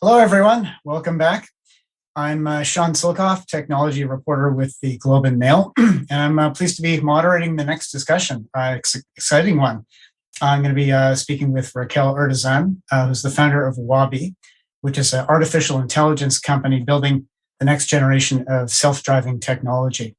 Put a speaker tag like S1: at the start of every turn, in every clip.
S1: Hello, everyone. Welcome back. I'm Sean Silkoff, technology reporter with the Globe and Mail, and I'm pleased to be moderating the next discussion. Exciting one. I'm going to be speaking with Raquel Urtazan, who's the founder of Wabi, which is an artificial intelligence company building the next generation of self-driving technology.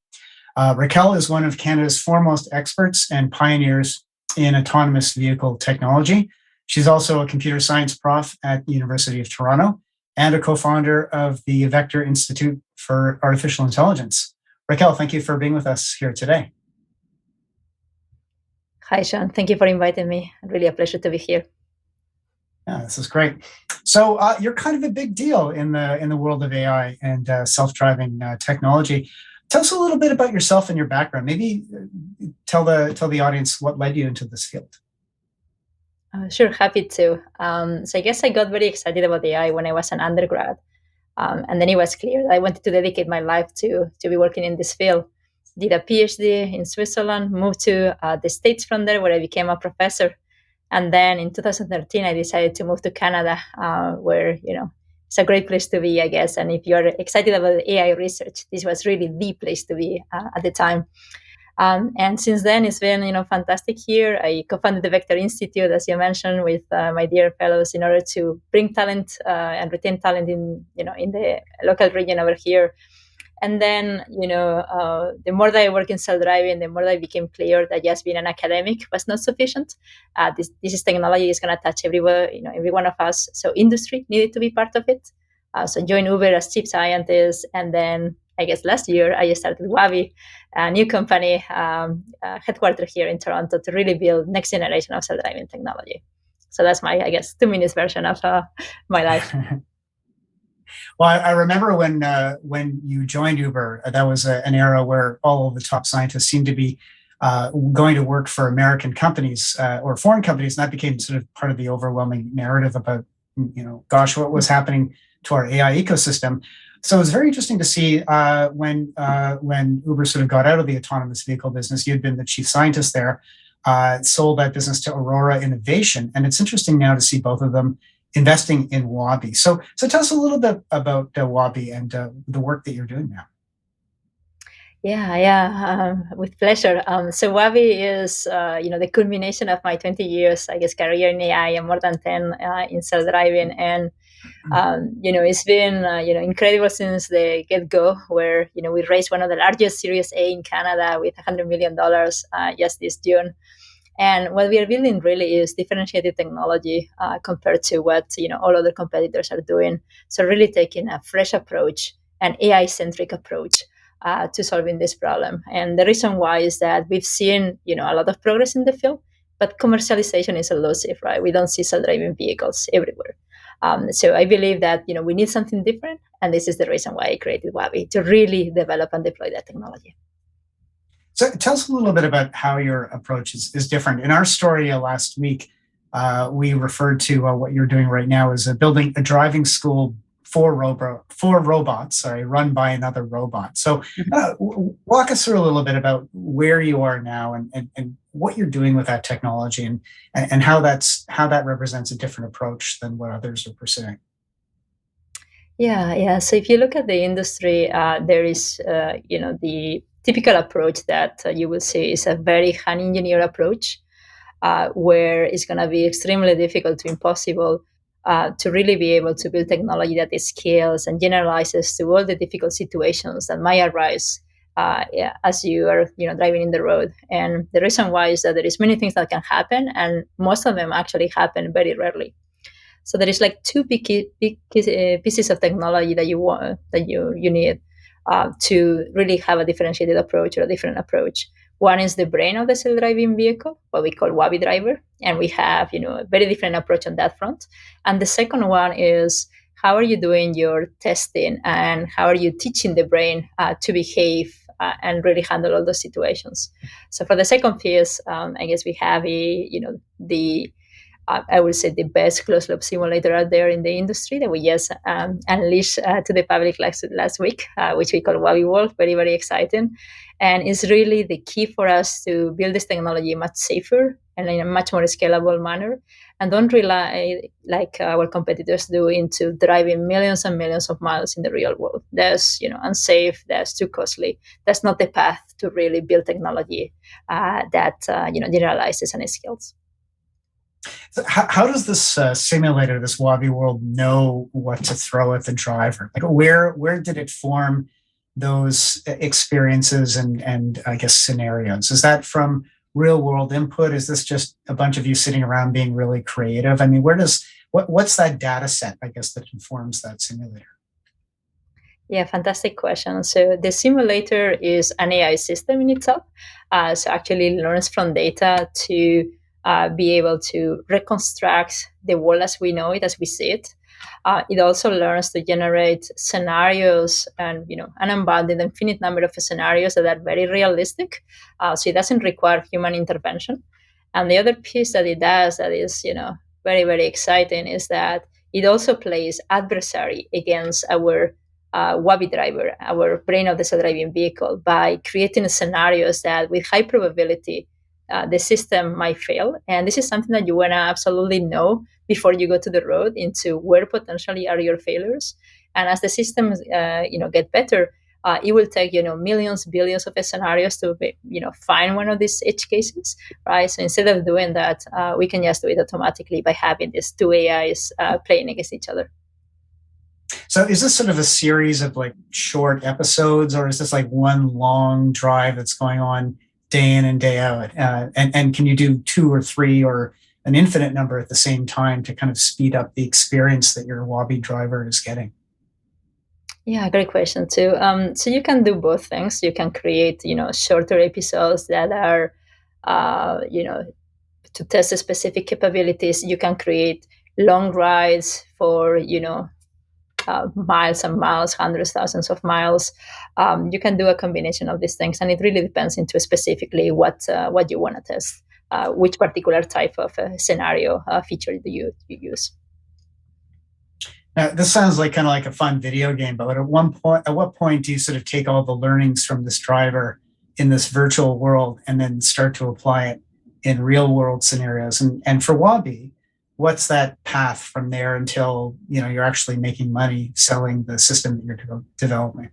S1: Raquel is one of Canada's foremost experts and pioneers in autonomous vehicle technology. She's also a computer science prof at the University of Toronto and a co-founder of the Vector Institute for Artificial Intelligence. Raquel, thank you for being with us here today.
S2: Hi, Sean. Thank you for inviting me. Really a pleasure to be here.
S1: Yeah, this is great. So you're kind of a big deal in the world of AI and self-driving technology. Tell us a little bit about yourself and your background. Maybe tell the audience what led you into this field.
S2: Sure, happy to. So I guess I got very excited about AI when I was an undergrad. And then it was clear that I wanted to dedicate my life to be working in this field. Did a PhD in Switzerland, moved to the States from there where I became a professor. And then in 2013, I decided to move to Canada, where, it's a great place to be, I guess. And if you're excited about AI research, this was really the place to be at the time. And since then, it's been fantastic here. I co-founded the Vector Institute, as you mentioned, with my dear fellows in order to bring talent and retain talent in the local region over here. And then the more that I work in self-driving, the more that it became clear that just being an academic was not sufficient. This is technology is going to touch everywhere, every one of us. So industry needed to be part of it. So joined Uber as chief scientist, and then I guess last year I started Wabi, a new company headquartered here in Toronto to really build next generation of self-driving technology. So that's my, I guess, 2 minutes version of my life.
S1: Well, I remember when you joined Uber, that was an era where all of the top scientists seemed to be going to work for American companies or foreign companies, and that became sort of part of the overwhelming narrative about, gosh, what was happening to our AI ecosystem. So it was very interesting to see when Uber sort of got out of the autonomous vehicle business. You'd been the chief scientist there, sold that business to Aurora Innovation, and it's interesting now to see both of them investing in Wabi. So tell us a little bit about Wabi and the work that you're doing now.
S2: Yeah, with pleasure. So Wabi is, the culmination of my 20 years, I guess, career in AI and more than 10 in self-driving. And, it's been, incredible since the get-go where, we raised one of the largest Series A in Canada with $100 million just this June. And what we are building really is differentiated technology compared to what, all other competitors are doing. So really taking a fresh approach, an AI-centric approach to solving this problem. And the reason why is that we've seen, a lot of progress in the field, but commercialization is elusive, right? We don't see self-driving vehicles everywhere. So I believe that, we need something different. And this is the reason why I created Wabi, to really develop and deploy that technology.
S1: So tell us a little bit about how your approach is different. In our story last week, we referred to what you're doing right now as building a driving school for robots, run by another robot. So walk us through a little bit about where you are now and what you're doing with that technology and how that represents a different approach than what others are pursuing.
S2: Yeah. So if you look at the industry, there is, the typical approach that you will see is a very hand-engineered approach, where it's going to be extremely difficult to impossible to really be able to build technology that scales and generalizes to all the difficult situations that might arise as you are, driving in the road. And the reason why is that there is many things that can happen, and most of them actually happen very rarely. So there is like two big pieces of technology that you need to really have a differentiated approach or a different approach. One is the brain of the self-driving vehicle, what we call Wabi driver, and we have a very different approach on that front. And the second one is how are you doing your testing and how are you teaching the brain to behave and really handle all those situations. So for the second piece, I guess we have the I would say the best closed loop simulator out there in the industry that we just unleashed to the public last week, which we call Wabi World. Very, very exciting. And it's really the key for us to build this technology much safer and in a much more scalable manner. and don't rely like our competitors do into driving millions and millions of miles in the real world. That's unsafe. That's too costly. That's not the path to really build technology that generalizes and scales.
S1: So how does this simulator, this Wabi world, know what to throw at the driver? Like where did it form those experiences and I guess scenarios? Is that from real world input? Is this just a bunch of you sitting around being really creative? I mean, what's that data set, I guess, that informs that simulator?
S2: Yeah, fantastic question. So the simulator is an AI system in itself. So actually learns from data to be able to reconstruct the world as we know it, as we see it. It also learns to generate scenarios and an unbounded infinite number of scenarios that are very realistic. So it doesn't require human intervention. And the other piece that it does that is very very exciting is that it also plays adversary against our Wabi driver, our brain of the self-driving vehicle, by creating scenarios that with high probability the system might fail. And this is something that you want to absolutely know before you go to the road into where potentially are your failures. And as the systems get better, it will take millions, billions of scenarios to find one of these edge cases, right? So instead of doing that, we can just do it automatically by having these two AIs playing against each other.
S1: So is this sort of a series of like short episodes, or is this like one long drive that's going on day in and day out? And can you do two or three or an infinite number at the same time to kind of speed up the experience that your Wabi driver is getting?
S2: Yeah, great question too. So you can do both things. You can create, shorter episodes that are, to test the specific capabilities. You can create long rides for, miles and miles, hundreds, thousands of miles. You can do a combination of these things, and it really depends into specifically what you want to test, which particular type of scenario feature do you use.
S1: Now, this sounds like kind of like a fun video game, but at what point do you sort of take all the learnings from this driver in this virtual world and then start to apply it in real world scenarios? And for Wabi, what's that path from there until you're actually making money selling the system that you're developing?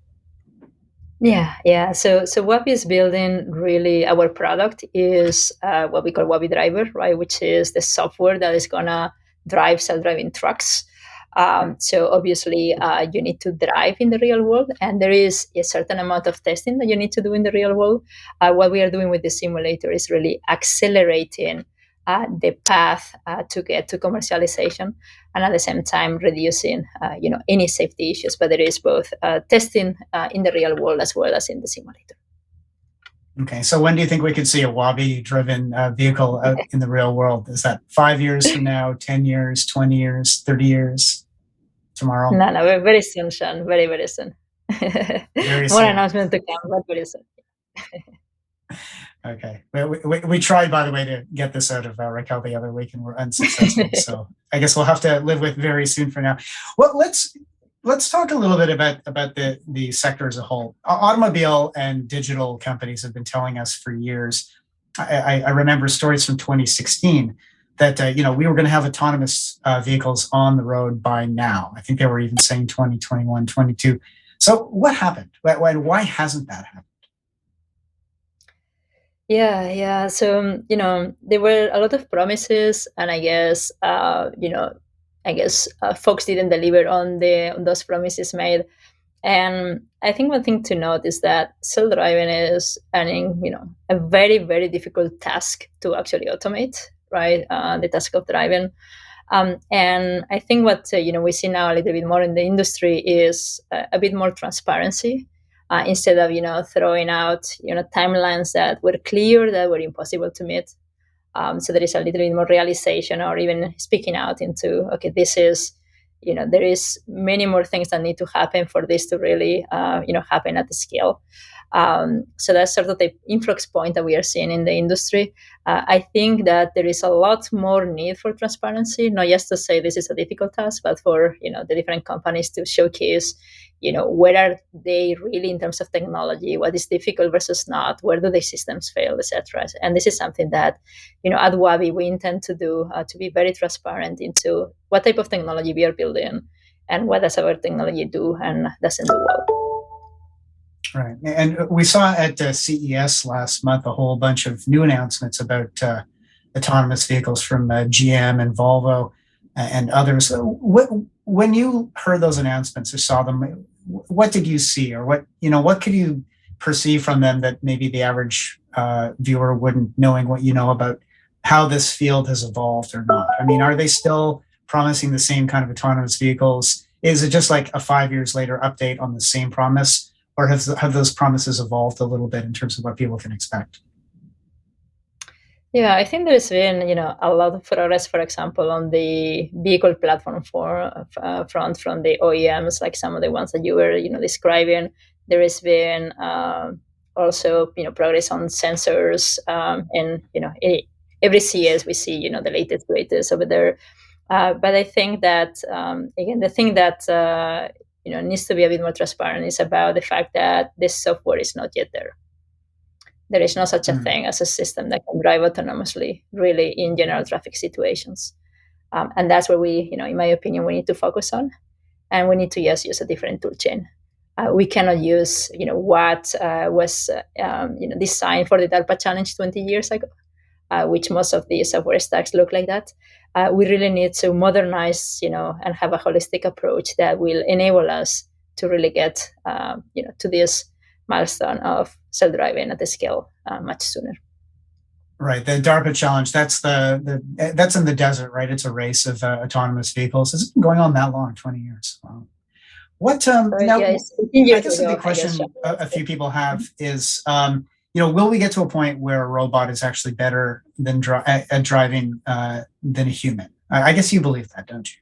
S2: Yeah. So Wabi is building really our product is what we call Wabi Driver, right? Which is the software that is gonna drive self-driving trucks. So obviously, you need to drive in the real world, and there is a certain amount of testing that you need to do in the real world. What we are doing with the simulator is really accelerating the path to get to commercialization, and at the same time reducing, any safety issues. But there is both testing in the real world as well as in the simulator.
S1: Okay, so when do you think we could see a Wabi-driven vehicle out in the real world? Is that 5 years from now, 10 years, 20 years, 30 years, tomorrow?
S2: No, very soon, Sean. Very, very soon.
S1: Very
S2: More
S1: soon.
S2: announcements to come, but very soon.
S1: Okay. We tried, by the way, to get this out of Raquel the other week, and we're unsuccessful. So I guess we'll have to live with very soon for now. Well, let's talk a little bit about the sector as a whole. Automobile and digital companies have been telling us for years. I remember stories from 2016 that we were going to have autonomous vehicles on the road by now. I think they were even saying 2021, 22. So what happened? Why hasn't that happened?
S2: Yeah. So there were a lot of promises, and I guess folks didn't deliver on those promises made. And I think one thing to note is that self-driving is a very very difficult task to actually automate, right? The task of driving. And I think what we see now a little bit more in the industry is a bit more transparency instead of throwing out timelines that were clear that were impossible to meet. So there is a little bit more realization, or even speaking out into this is there is many more things that need to happen for this to really happen at the scale. So that's sort of the influx point that we are seeing in the industry. I think that there is a lot more need for transparency, not just to say this is a difficult task, but for the different companies to showcase where are they really in terms of technology, what is difficult versus not, where do the systems fail, etc. And this is something that at Wabi we intend to do, to be very transparent into what type of technology we are building and what does our technology do and doesn't do well.
S1: Right. And we saw at CES last month a whole bunch of new announcements about autonomous vehicles from GM and Volvo and others. When you heard those announcements or saw them, what did you see, or what could you perceive from them that maybe the average viewer wouldn't, knowing what you know about how this field has evolved or not? I mean, are they still promising the same kind of autonomous vehicles? Is it just like a 5 years later update on the same promise? Or have those promises evolved a little bit in terms of what people can expect?
S2: Yeah, I think there's been, a lot of progress, for example, on the vehicle platform front from the OEMs, like some of the ones that you were, describing. There has been also, progress on sensors, and every CES we see, the latest greatest over there. But I think that again, the thing that needs to be a bit more transparent is about the fact that this software is not yet there. There is no such a thing as a system that can drive autonomously, really, in general traffic situations. And that's where we, in my opinion, we need to focus on, and we need to just use a different tool chain. We cannot use, what was, designed for the DARPA challenge 20 years ago, which most of the software stacks look like that. We really need to modernize, and have a holistic approach that will enable us to really get, to this milestone of self-driving at the scale much sooner.
S1: Right, the DARPA challenge. That's that's in the desert, right? It's a race of autonomous vehicles. It's been going on that long, 20 years. Wow. What now?
S2: Yeah,
S1: I guess the big question a few people have is, will we get to a point where a robot is actually better than at driving than a human? I guess you believe that, don't you?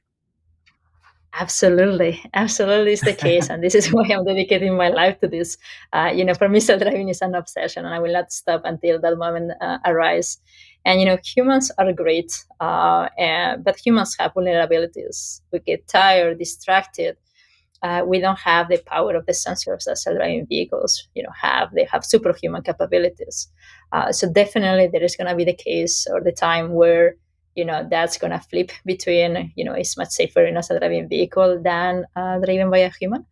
S2: Absolutely, absolutely is the case, and this is why I'm dedicating my life to this. For me, self-driving is an obsession, and I will not stop until that moment arrives. And humans are great, but humans have vulnerabilities. We get tired, distracted. We don't have the power of the sensors that self-driving vehicles, have. They have superhuman capabilities. So definitely, there is going to be the case or the time where that's going to flip between, it's much safer in a self-driving vehicle than driven by a human.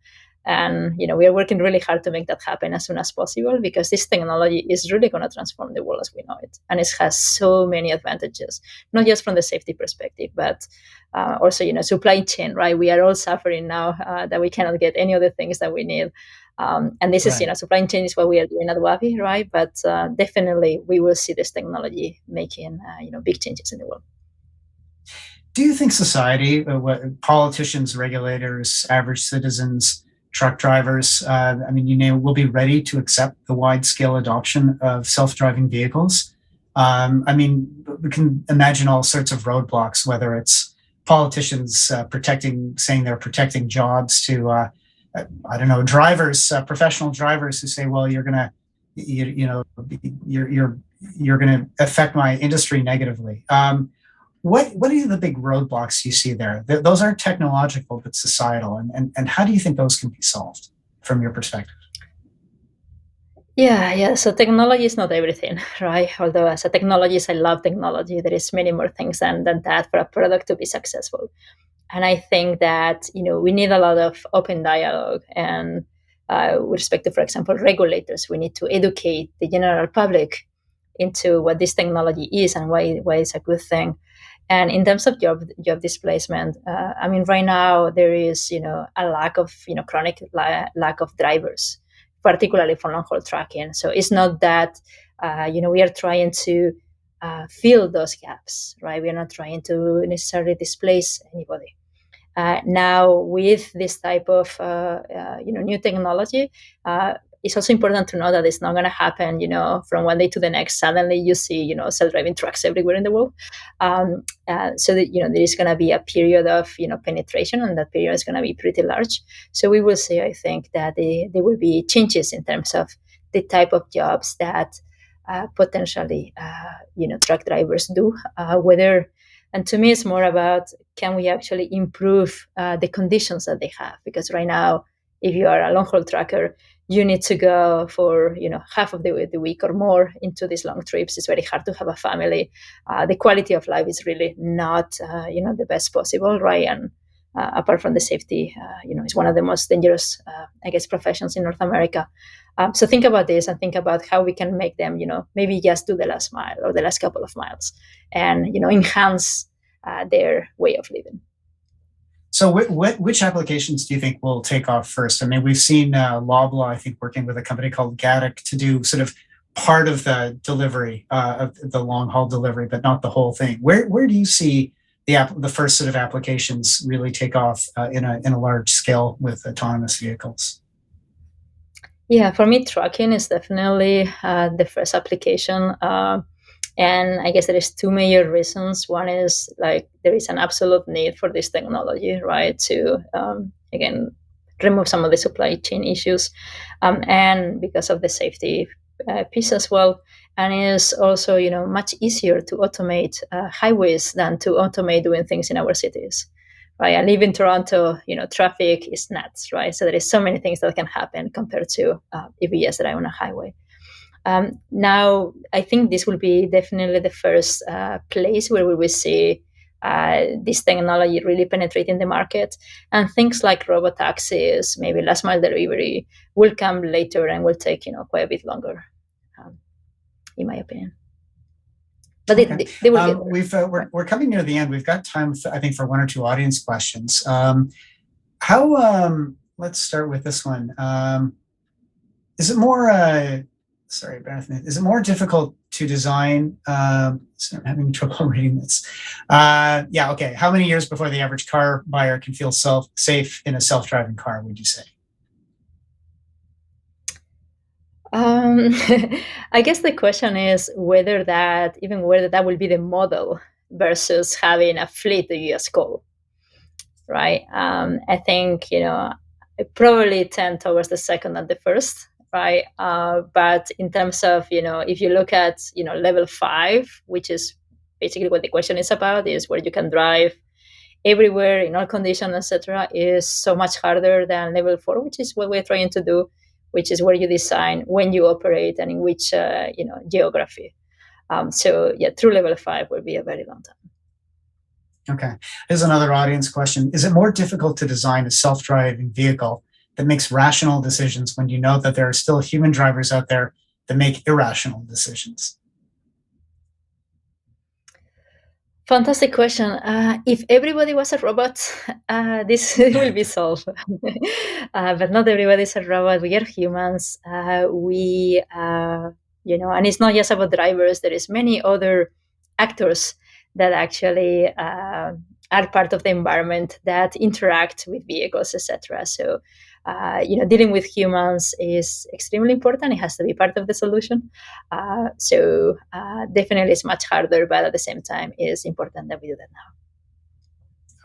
S2: And, we are working really hard to make that happen as soon as possible, because this technology is really going to transform the world as we know it. And it has so many advantages, not just from the safety perspective, but also, supply chain, right? We are all suffering now that we cannot get any of the things that we need. And this is, supply chain is what we are doing at Wabi, right? But definitely we will see this technology making, big changes in the world.
S1: Do you think society, politicians, regulators, average citizens, truck drivers, will be ready to accept the wide-scale adoption of self-driving vehicles? We can imagine all sorts of roadblocks, whether it's politicians saying they're protecting jobs, to drivers, professional drivers who say, well, you're gonna affect my industry negatively. What are the big roadblocks you see there? Those aren't technological, but societal. And how do you think those can be solved from your perspective?
S2: Yeah. So technology is not everything, right? Although as a technologist, I love technology. There is many more things than that for a product to be successful. And I think that, we need a lot of open dialogue. And with respect to, for example, regulators, we need to educate the general public into what this technology is and why it's a good thing. And in terms of job displacement, right now there is, a lack of, chronic lack of drivers, particularly for long haul trucking. So it's not that, we are trying to fill those gaps, right? We are not trying to necessarily displace anybody. Now, with this type of new technology, it's also important to know that it's not going to happen, from one day to the next. Suddenly, you see, self-driving trucks everywhere in the world. So that there is going to be a period of penetration, and that period is going to be pretty large. So we will see, I think, that there will be changes in terms of the type of jobs that potentially truck drivers do. And to me, it's more about, can we actually improve the conditions that they have? Because right now, if you are a long haul trucker, you need to go for half of the week or more into these long trips. It's very hard to have a family. The quality of life is really not the best possible, right? And apart from the safety, it's one of the most dangerous, professions in North America. So think about this and think about how we can make them, maybe just do the last mile or the last couple of miles, and enhance their way of living.
S1: So which applications do you think will take off first? I mean, we've seen Loblaw, I think, working with a company called Gatic to do sort of part of the delivery, of the long haul delivery, but not the whole thing. Where do you see the first sort of applications really take off in a large scale with autonomous vehicles?
S2: Yeah, for me, trucking is definitely the first application. And I guess there is two major reasons. One is there is an absolute need for this technology, right? To, again, remove some of the supply chain issues. And because of the safety piece as well. And it's also, much easier to automate highways than to automate doing things in our cities. Right, I live in Toronto. Traffic is nuts, right? So there is so many things that can happen compared to if you just drive on a highway. Now, I think this will be definitely the first place where we will see this technology really penetrating the market. And things like robot taxis, maybe last mile delivery, will come later and will take quite a bit longer, in my opinion. But
S1: okay. They will we're coming near the end. We've got time, I think, for one or two audience questions. Let's start with this one. Is it more, sorry, is it more difficult to design? So I'm having trouble reading this. Yeah, okay. How many years before the average car buyer can feel safe in a self-driving car, would you say?
S2: I guess the question is whether that will be the model versus having a fleet that you just call, right? I think, I probably tend towards the second and the first, right? But in terms of, if you look at, level 5, which is basically what the question is about, is where you can drive everywhere in all conditions, etc., is so much harder than level 4, which is what we're trying to do, which is where you design when you operate and in which geography. So yeah, through level 5 will be a very long time.
S1: Okay. Here's another audience question. Is it more difficult to design a self-driving vehicle that makes rational decisions when you know that there are still human drivers out there that make irrational decisions?
S2: Fantastic question. If everybody was a robot, this will be solved. But not everybody is a robot. We are humans. And it's not just about drivers. There is many other actors that actually are part of the environment that interact with vehicles, etc. So, dealing with humans is extremely important. It has to be part of the solution. So definitely it's much harder, but at the same time, it is important that we do that now.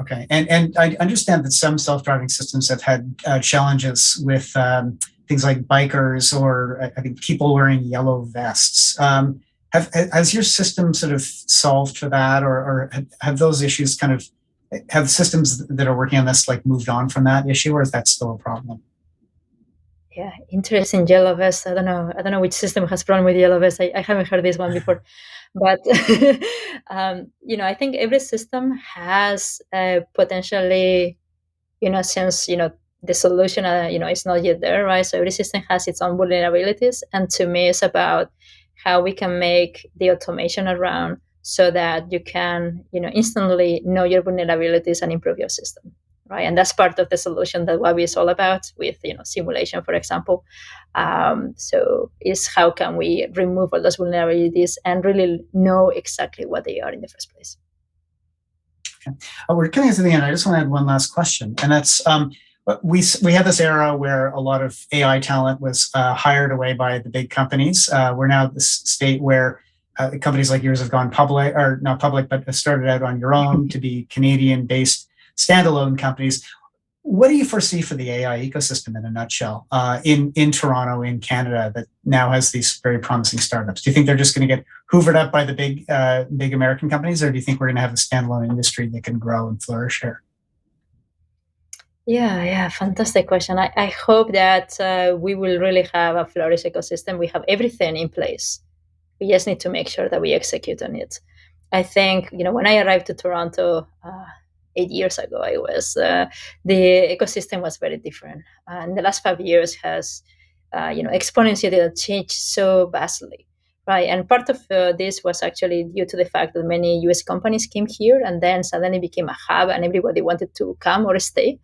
S1: Okay. And I understand that some self-driving systems have had challenges with things like bikers or I think people wearing yellow vests. Has your system sort of solved for that, or have those issues have systems that are working on this moved on from that issue, or is that still a problem?
S2: Yeah, interesting. Yellow vest. I don't know which system has problem with yellow vest. I haven't heard this one before, but I think every system has potentially, since the solution is not yet there, right? So every system has its own vulnerabilities, and to me, it's about how we can make the automation around so that you can instantly know your vulnerabilities and improve your system. Right, and that's part of the solution that Wabi is all about with simulation, for example. So is how can we remove all those vulnerabilities and really know exactly what they are in the first place.
S1: Okay. We're coming to the end. I just want to add one last question, and that's we had this era where a lot of AI talent was hired away by the big companies. We're now at this state where companies like yours have gone public, or not public, but have started out on your own to be Canadian-based standalone companies. what do you foresee for the AI ecosystem in a nutshell in Toronto, in Canada, that now has these very promising startups? Do you think they're just going to get hoovered up by the big American companies, or do you think we're going to have a standalone industry that can grow and flourish here?
S2: Yeah, fantastic question. I hope that we will really have a flourish ecosystem. We have everything in place. We just need to make sure that we execute on it. I think, when I arrived to Toronto 8 years ago, the ecosystem was very different. And the last 5 years has, exponentially changed so vastly, right? And part of this was actually due to the fact that many US companies came here and then suddenly became a hub and everybody wanted to come or stay.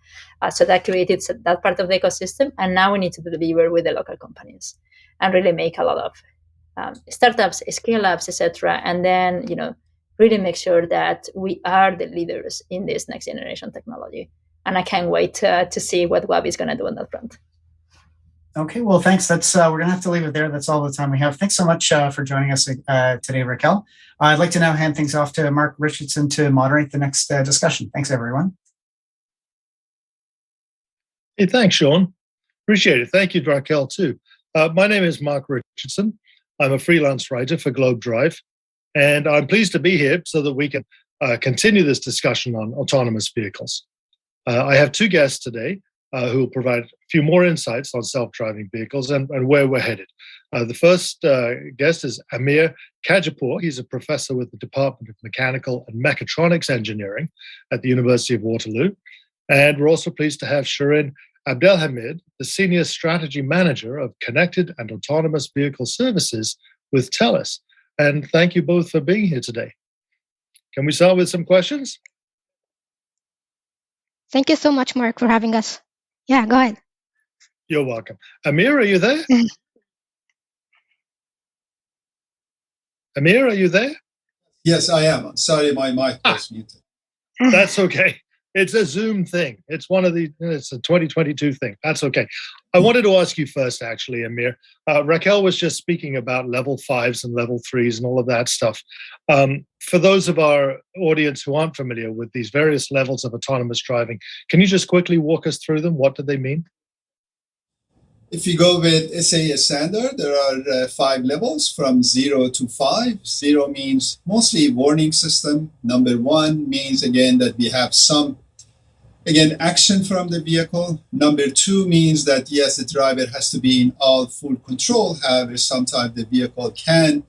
S2: So that created that part of the ecosystem. And now we need to deliver with the local companies and really make a lot of startups, scale ups, etc., and then really make sure that we are the leaders in this next generation technology. And I can't wait to see what Wabi is going to do on that front.
S1: Okay, well, thanks. That's we're going to have to leave it there. That's all the time we have. Thanks so much for joining us today, Raquel. I'd like to now hand things off to Mark Richardson to moderate the next discussion. Thanks, everyone.
S3: Hey, thanks, Sean. Appreciate it. Thank you, Raquel, too. My name is Mark Richardson. I'm a freelance writer for Globe Drive, and I'm pleased to be here so that we can continue this discussion on autonomous vehicles. I have two guests today who will provide a few more insights on self-driving vehicles and where we're headed. The first guest is Amir Kajapur. He's a professor with the Department of Mechanical and Mechatronics Engineering at the University of Waterloo. And we're also pleased to have Shirin Abdelhamid, the Senior Strategy Manager of Connected and Autonomous Vehicle Services with TELUS. And thank you both for being here today. Can we start with some questions?
S4: Thank you so much, Mark, for having us. Yeah, go ahead.
S3: You're welcome. Amir, are you there? Amir, are you there?
S5: Yes, I am. Sorry, my mic was muted.
S3: That's okay. It's a Zoom thing. It's it's a 2022 thing. That's okay. I wanted to ask you first, actually, Amir. Raquel was just speaking about level 5s and level 3s and all of that stuff. For those of our audience who aren't familiar with these various levels of autonomous driving, can you just quickly walk us through them? What do they mean?
S5: If you go with SAE standard, there are 5 levels from 0 to 5. 0 means mostly warning system. Number 1 means, again, that we have some action from the vehicle. Number 2 means that, yes, the driver has to be in all full control. However, sometimes the vehicle can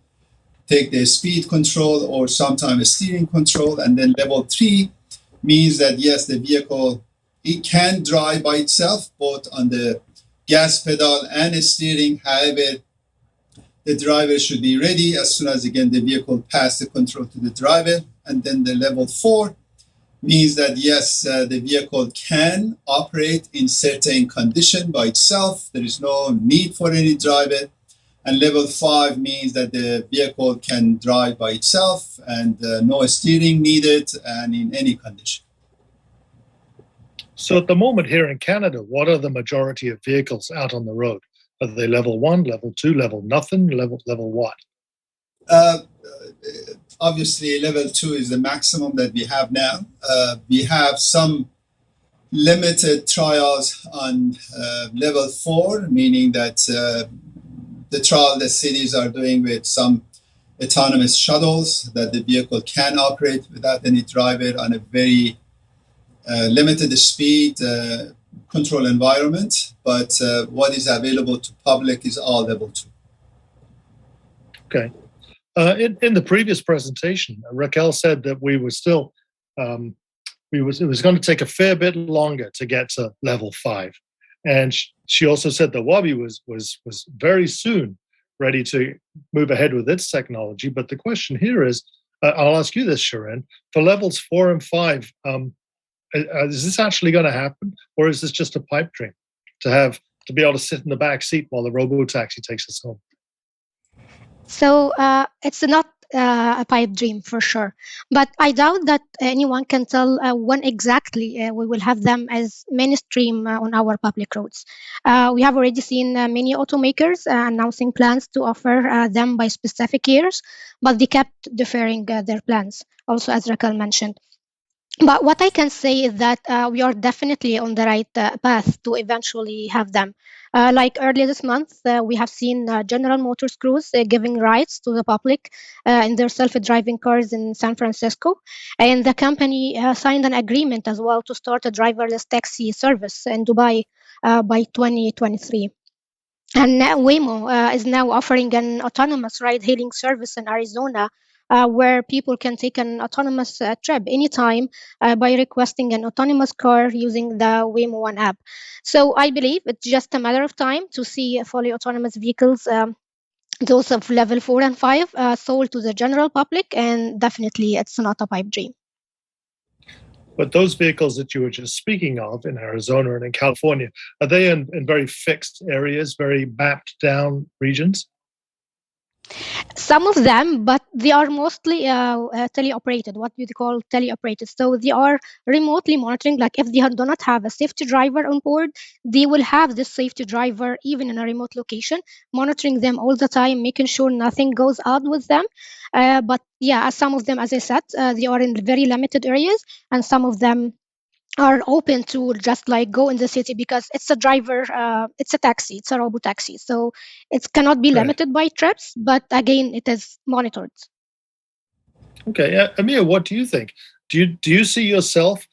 S5: take the speed control or sometimes steering control. And then level 3 means that, yes, the vehicle, it can drive by itself, both on the gas pedal and steering. However, the driver should be ready as soon as, again, the vehicle passes the control to the driver. And then the level 4 means that, yes, the vehicle can operate in certain condition by itself. There is no need for any driver. And level 5 means that the vehicle can drive by itself and no steering needed and in any condition.
S3: So at the moment here in Canada, what are the majority of vehicles out on the road? Are they level 1, level 2, level nothing, level what?
S5: Obviously, level 2 is the maximum that we have now. We have some limited trials on level 4, meaning that the trial the cities are doing with some autonomous shuttles that the vehicle can operate without any driver on a very limited speed control environment. But what is available to public is all level 2.
S3: Okay. In the previous presentation, Raquel said that we were still, it was going to take a fair bit longer to get to level 5. And she also said that Wabi was very soon ready to move ahead with its technology. But the question here is, I'll ask you this, Shirin, for levels 4 and 5, is this actually going to happen? Or is this just a pipe dream to be able to sit in the back seat while the robo-taxi takes us home?
S4: So it's not a pipe dream for sure, but I doubt that anyone can tell when exactly we will have them as mainstream on our public roads. We have already seen many automakers announcing plans to offer them by specific years, but they kept deferring their plans, also as Raquel mentioned. But what I can say is that we are definitely on the right path to eventually have them. Like earlier this month, we have seen General Motors Cruise giving rides to the public in their self-driving cars in San Francisco, and the company signed an agreement as well to start a driverless taxi service in Dubai by 2023. And Waymo is now offering an autonomous ride hailing service in Arizona where people can take an autonomous trip anytime by requesting an autonomous car using the Waymo One app. So I believe it's just a matter of time to see fully autonomous vehicles, those of level 4 and 5, sold to the general public, and definitely it's not a pipe dream.
S3: But those vehicles that you were just speaking of in Arizona and in California, are they in very fixed areas, very mapped down regions?
S4: Some of them, but they are mostly teleoperated, what we call teleoperated. So they are remotely monitoring, like if they do not have a safety driver on board, they will have this safety driver even in a remote location, monitoring them all the time, making sure nothing goes out with them. But yeah, some of them, as I said, they are in very limited areas, and some of them are open to just like go in the city because it's a driver, it's a taxi, it's a robo taxi, so it cannot be
S3: Right.
S4: limited by trips, but again it is monitored.
S3: Okay, Amir, what do you think? Do you see yourself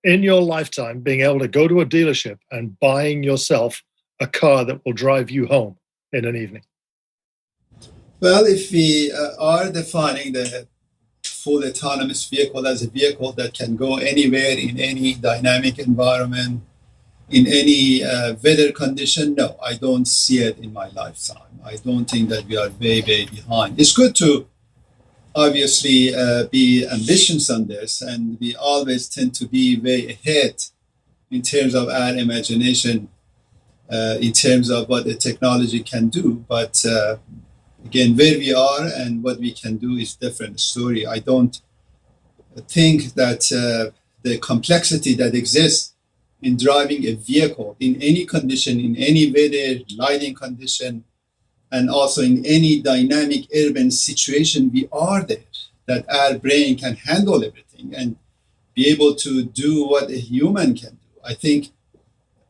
S3: in your lifetime being able to go to a dealership and buying yourself a car that will drive you home in an evening?
S5: Well, if we are defining the full autonomous vehicle as a vehicle that can go anywhere in any dynamic environment, in any weather condition, no, I don't see it in my lifetime. I don't think that we are way, way behind. It's good to obviously be ambitious on this, and we always tend to be way ahead in terms of our imagination, in terms of what the technology can do. But again, where we are and what we can do is different story. I don't think that the complexity that exists in driving a vehicle in any condition, in any weather, lighting condition, and also in any dynamic urban situation, we are there, that our brain can handle everything and be able to do what a human can do. I think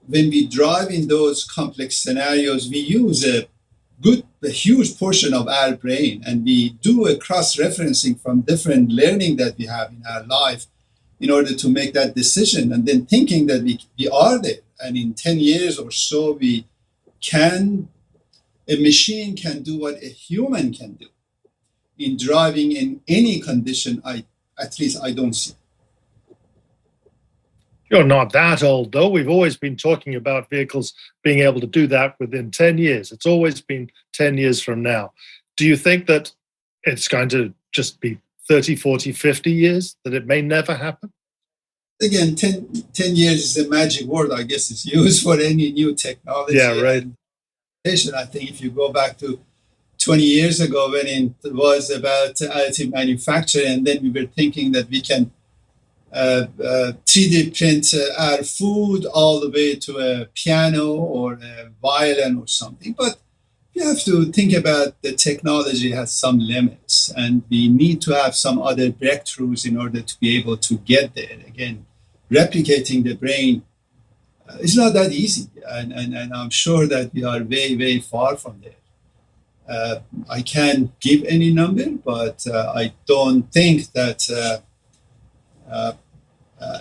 S5: when we drive in those complex scenarios, we use a huge portion of our brain, and we do a cross-referencing from different learning that we have in our life in order to make that decision, and then thinking that we are there, and in 10 years or so a machine can do what a human can do in driving in any condition. At least I don't see.
S3: You're not that old, though. We've always been talking about vehicles being able to do that within 10 years. It's always been 10 years from now. Do you think that it's going to just be 30, 40, 50 years, that it may never happen?
S5: Again, 10 years is a magic word, I guess, it's used for any new technology.
S3: Yeah, right.
S5: And I think if you go back to 20 years ago when it was about additive manufacturing, and then we were thinking that we can 3D print our food all the way to a piano or a violin or something. But you have to think about the technology has some limits, and we need to have some other breakthroughs in order to be able to get there. Again, replicating the brain is not that easy, and I'm sure that we are way, way far from there. I can't give any number, but I don't think that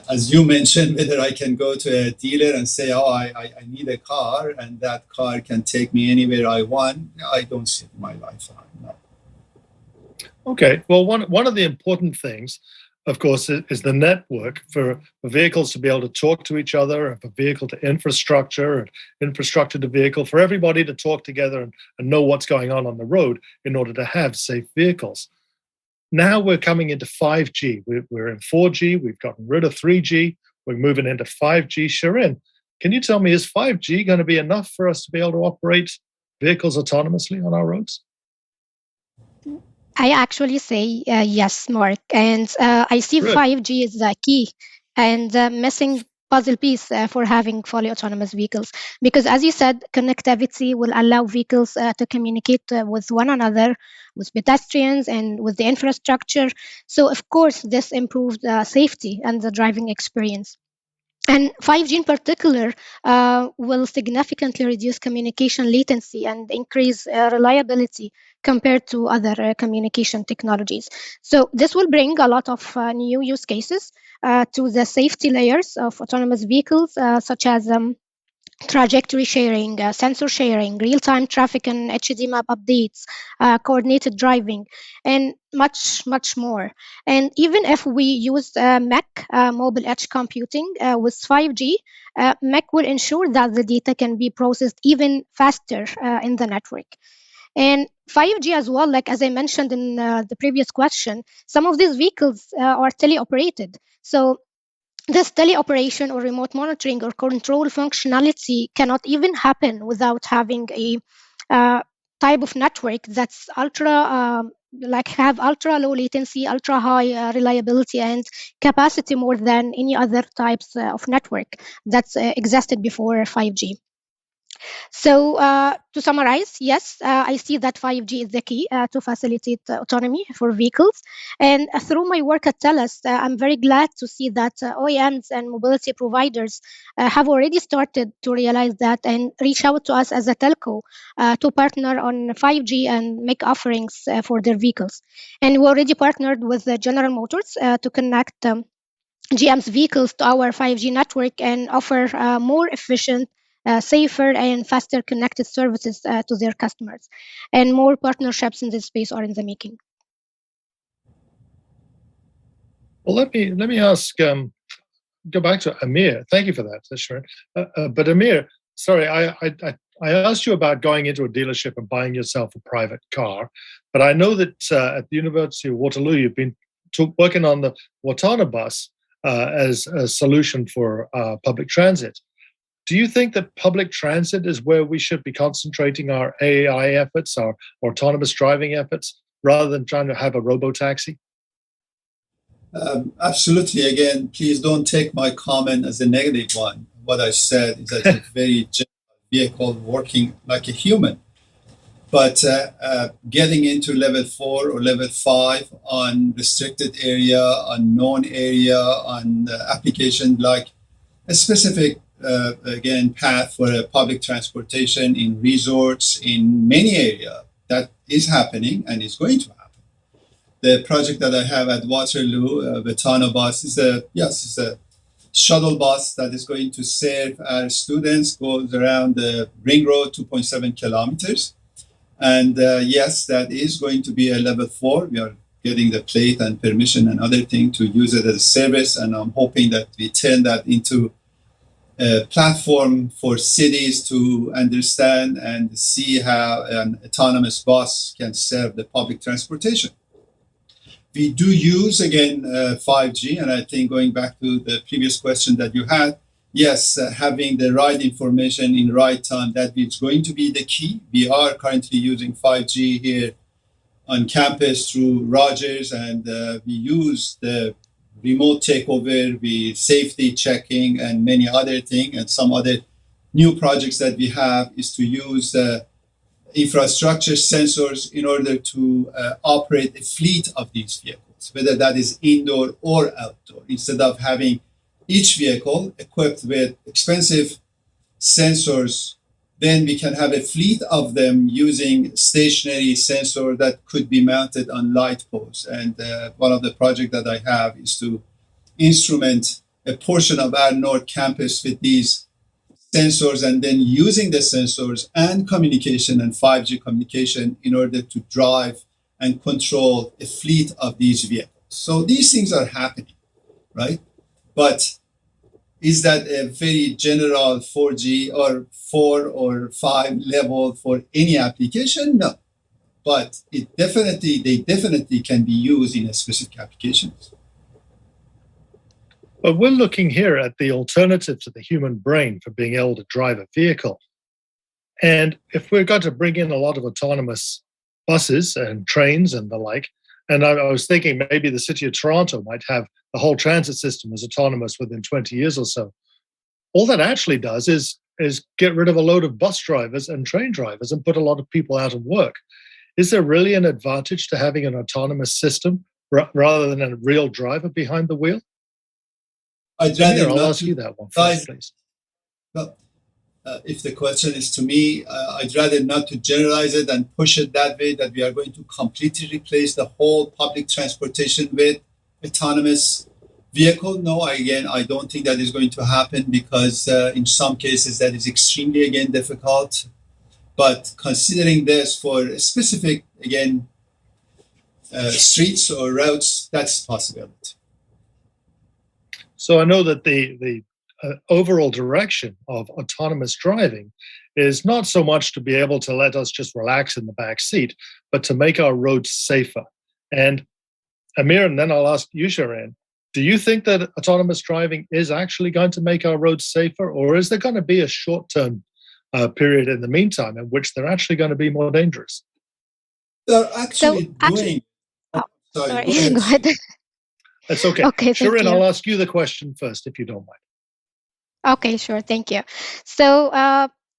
S5: as you mentioned, whether I can go to a dealer and say, oh, I need a car, and that car can take me anywhere I want, I don't see it in my lifetime. No.
S3: Okay. Well, one of the important things, of course, is the network for vehicles to be able to talk to each other, and for vehicle to infrastructure, and infrastructure to vehicle, for everybody to talk together and know what's going on the road in order to have safe vehicles. Now we're coming into 5G. We're in 4G. We've gotten rid of 3G. We're moving into 5G. Shirin, can you tell me, is 5G going to be enough for us to be able to operate vehicles autonomously on our roads?
S4: I actually say yes, Mark, and I see
S3: Good.
S4: 5G is the key, and missing puzzle piece for having fully autonomous vehicles. Because as you said, connectivity will allow vehicles to communicate with one another, with pedestrians, and with the infrastructure. So, of course, this improves safety and the driving experience. And 5G in particular will significantly reduce communication latency and increase reliability compared to other communication technologies. So, this will bring a lot of new use cases to the safety layers of autonomous vehicles, such as trajectory sharing, sensor sharing, real-time traffic and HD map updates, coordinated driving, and much, much more. And even if we use MEC, mobile edge computing, with 5G, MEC will ensure that the data can be processed even faster in the network. And 5G as well, like as I mentioned in the previous question, some of these vehicles are teleoperated. So this teleoperation or remote monitoring or control functionality cannot even happen without having a uh, type of network that's like have ultra low latency, ultra high reliability, and capacity more than any other types of network that's existed before 5G. So, to summarize, yes, I see that 5G is the key to facilitate autonomy for vehicles. And through my work at TELUS, I'm very glad to see that OEMs and mobility providers have already started to realize that and reach out to us as a telco to partner on 5G and make offerings for their vehicles. And we already partnered with General Motors to connect GM's vehicles to our 5G network and offer more efficient, safer, and faster connected services to their customers. And more partnerships in this space are in the making.
S3: Well, let me ask. Go back to Amir. Thank you for that, Sharon. But Amir, sorry, I asked you about going into a dealership and buying yourself a private car, but I know that at the University of Waterloo, you've been working on the Watana bus as a solution for public transit. Do you think that public transit is where we should be concentrating our AI efforts, our autonomous driving efforts, rather than trying to have a robo-taxi?
S5: Absolutely. Again, please don't take my comment as a negative one. What I said is that it's a very general vehicle working like a human. But getting into level 4 or level 5 on restricted area, on known area, on application like a specific, again, path for public transportation in resorts, in many areas, that is happening and is going to happen. The project that I have at Waterloo, the Tana bus, is a shuttle bus that is going to serve our students, goes around the ring road, 2.7 kilometers. And yes, that is going to be a level 4. We are getting the plate and permission and other thing to use it as a service. And I'm hoping that we turn that into a platform for cities to understand and see how an autonomous bus can serve the public transportation. We do use, again, 5G, and I think going back to the previous question that you had, yes, having the right information in right time, that is going to be the key. We are currently using 5G here on campus through Rogers, and we use the remote takeover, the safety checking, and many other things, and some other new projects that we have is to use infrastructure sensors in order to operate a fleet of these vehicles, whether that is indoor or outdoor, instead of having each vehicle equipped with expensive sensors. Then we can have a fleet of them using stationary sensor that could be mounted on light posts. And one of the projects that I have is to instrument a portion of our North campus with these sensors, and then using the sensors and communication and 5G communication in order to drive and control a fleet of these vehicles. So these things are happening, right? But is that a very general 4G or 4 or 5 level for any application? No. But they definitely can be used in a specific applications.
S3: But we're looking here at the alternative to the human brain for being able to drive a vehicle. And if we're going to bring in a lot of autonomous buses and trains and the like, and I was thinking maybe the city of Toronto might have the whole transit system as autonomous within 20 years or so. all that actually does is get rid of a load of bus drivers and train drivers and put a lot of people out of work. Is there really an advantage to having an autonomous system rather than a real driver behind the wheel? I'll ask you that one first, please.
S5: Well, if the question is to me, I'd rather not to generalize it and push it that way, that we are going to completely replace the whole public transportation with autonomous vehicle. No, I don't think that is going to happen, because in some cases that is extremely, again, difficult. But considering this for specific, again, streets or routes, that's a possibility.
S3: So I know that the overall direction of autonomous driving is not so much to be able to let us just relax in the back seat, but to make our roads safer. And Amir, and then I'll ask you, Sharan, do you think that autonomous driving is actually going to make our roads safer, or is there going to be a short-term period in the meantime in which they're actually going to be more dangerous?
S5: They're actually doing...
S4: Sorry, go ahead.
S3: That's okay.
S4: Okay,
S3: Sharan, I'll ask you the question first, if you don't mind.
S4: Okay, sure. Thank you. So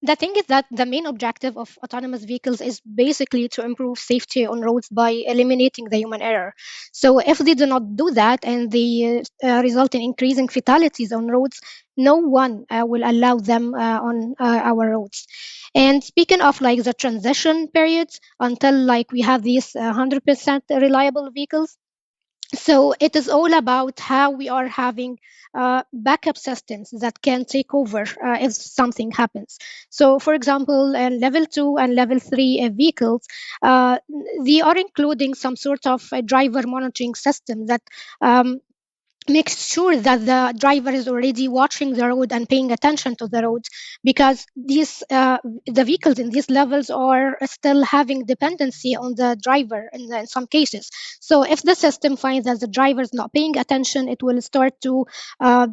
S4: the thing is that the main objective of autonomous vehicles is basically to improve safety on roads by eliminating the human error. So if they do not do that, and they result in increasing fatalities on roads, no one will allow them on our roads. And speaking of like the transition periods until like we have these 100% reliable vehicles, so it is all about how we are having backup systems that can take over if something happens. So, for example, level 2 and level 3 vehicles, they are including some sort of driver monitoring system that makes sure that the driver is already watching the road and paying attention to the road, because these the vehicles in these levels are still having dependency on the driver in some cases. So if the system finds that the driver is not paying attention, it will start to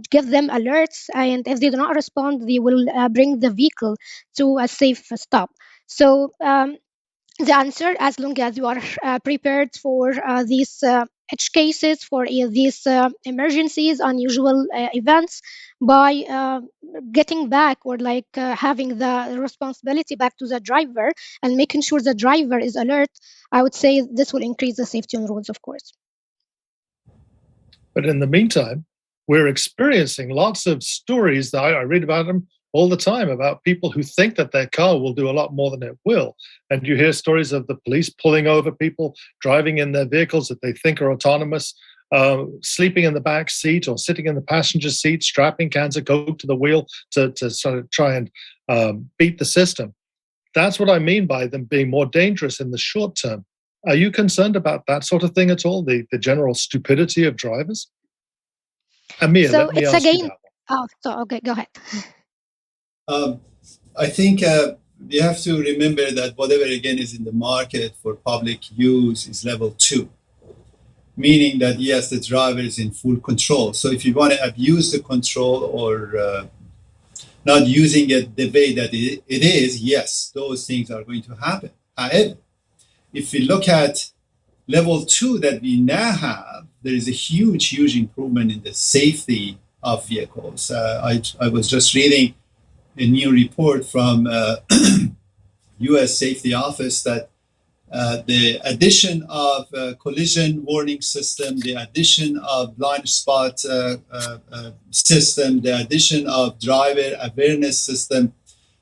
S4: give them alerts, and if they do not respond, they will bring the vehicle to a safe stop. So the answer, as long as you are prepared for these edge cases, for these emergencies, unusual events, by getting back, or like having the responsibility back to the driver and making sure the driver is alert, I would say this will increase the safety on roads, of course.
S3: But in the meantime, we're experiencing lots of stories that I read about them all the time, about people who think that their car will do a lot more than it will. And you hear stories of the police pulling over people driving in their vehicles that they think are autonomous, sleeping in the back seat or sitting in the passenger seat, strapping cans of Coke to the wheel to sort of try and beat the system. That's what I mean by them being more dangerous in the short term. Are you concerned about that sort of thing at all, the general stupidity of drivers? Amir,
S4: So
S3: let me
S4: it's
S3: ask
S4: again,
S3: you that one.
S4: okay, go ahead.
S5: I think we have to remember that whatever, again, is in the market for public use is level 2, meaning that, yes, the driver is in full control. So if you want to abuse the control or not using it the way that it is, yes, those things are going to happen. However, if we look at level 2 that we now have, there is a huge improvement in the safety of vehicles. I was just reading a new report from U.S. Safety Office that the addition of collision warning system, the addition of blind spot system, the addition of driver awareness system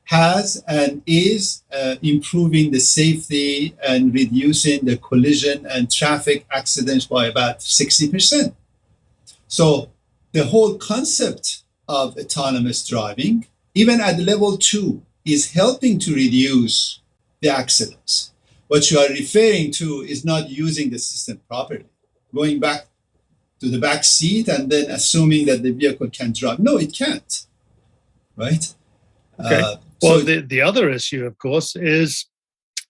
S5: has and is improving the safety and reducing the collision and traffic accidents by about 60%. So the whole concept of autonomous driving, even at level 2, is helping to reduce the accidents. What you are referring to is not using the system properly, going back to the back seat and then assuming that the vehicle can drive. No, it can't, right?
S3: Okay. Well, the other issue, of course, is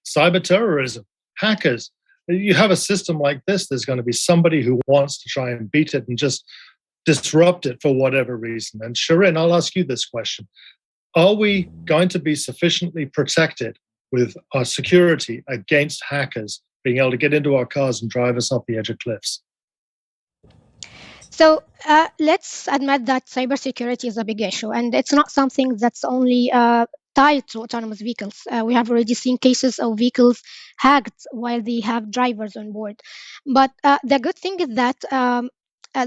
S3: cyber terrorism, hackers. You have a system like this, there's going to be somebody who wants to try and beat it and just disrupt it for whatever reason. And Sharan, I'll ask you this question. Are we going to be sufficiently protected with our security against hackers being able to get into our cars and drive us off the edge of cliffs?
S4: So let's admit that cybersecurity is a big issue, and it's not something that's only tied to autonomous vehicles. We have already seen cases of vehicles hacked while they have drivers on board. But the good thing is that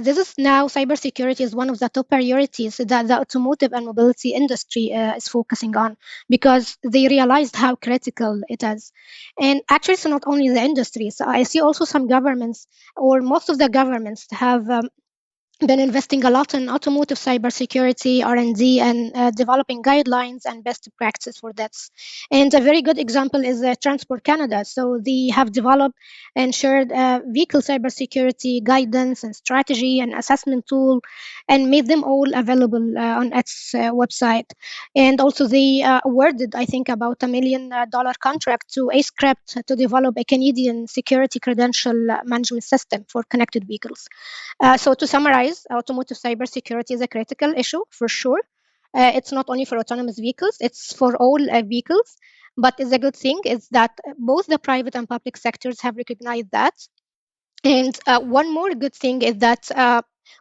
S4: this is now cybersecurity is one of the top priorities that the automotive and mobility industry is focusing on because they realized how critical it is. And actually, it's not only the industry. So I see also some governments or most of the governments have been investing a lot in automotive cybersecurity R&D and developing guidelines and best practice for that. And a very good example is Transport Canada. So they have developed and shared vehicle cybersecurity guidance and strategy and assessment tool and made them all available on its website. And also they awarded, I think, about $1 million contract to A-Script to develop a Canadian security credential management system for connected vehicles. So to summarize, automotive cybersecurity is a critical issue for sure. It's not only for autonomous vehicles, it's for all vehicles. But the good thing is that both the private and public sectors have recognized that. And one more good thing is that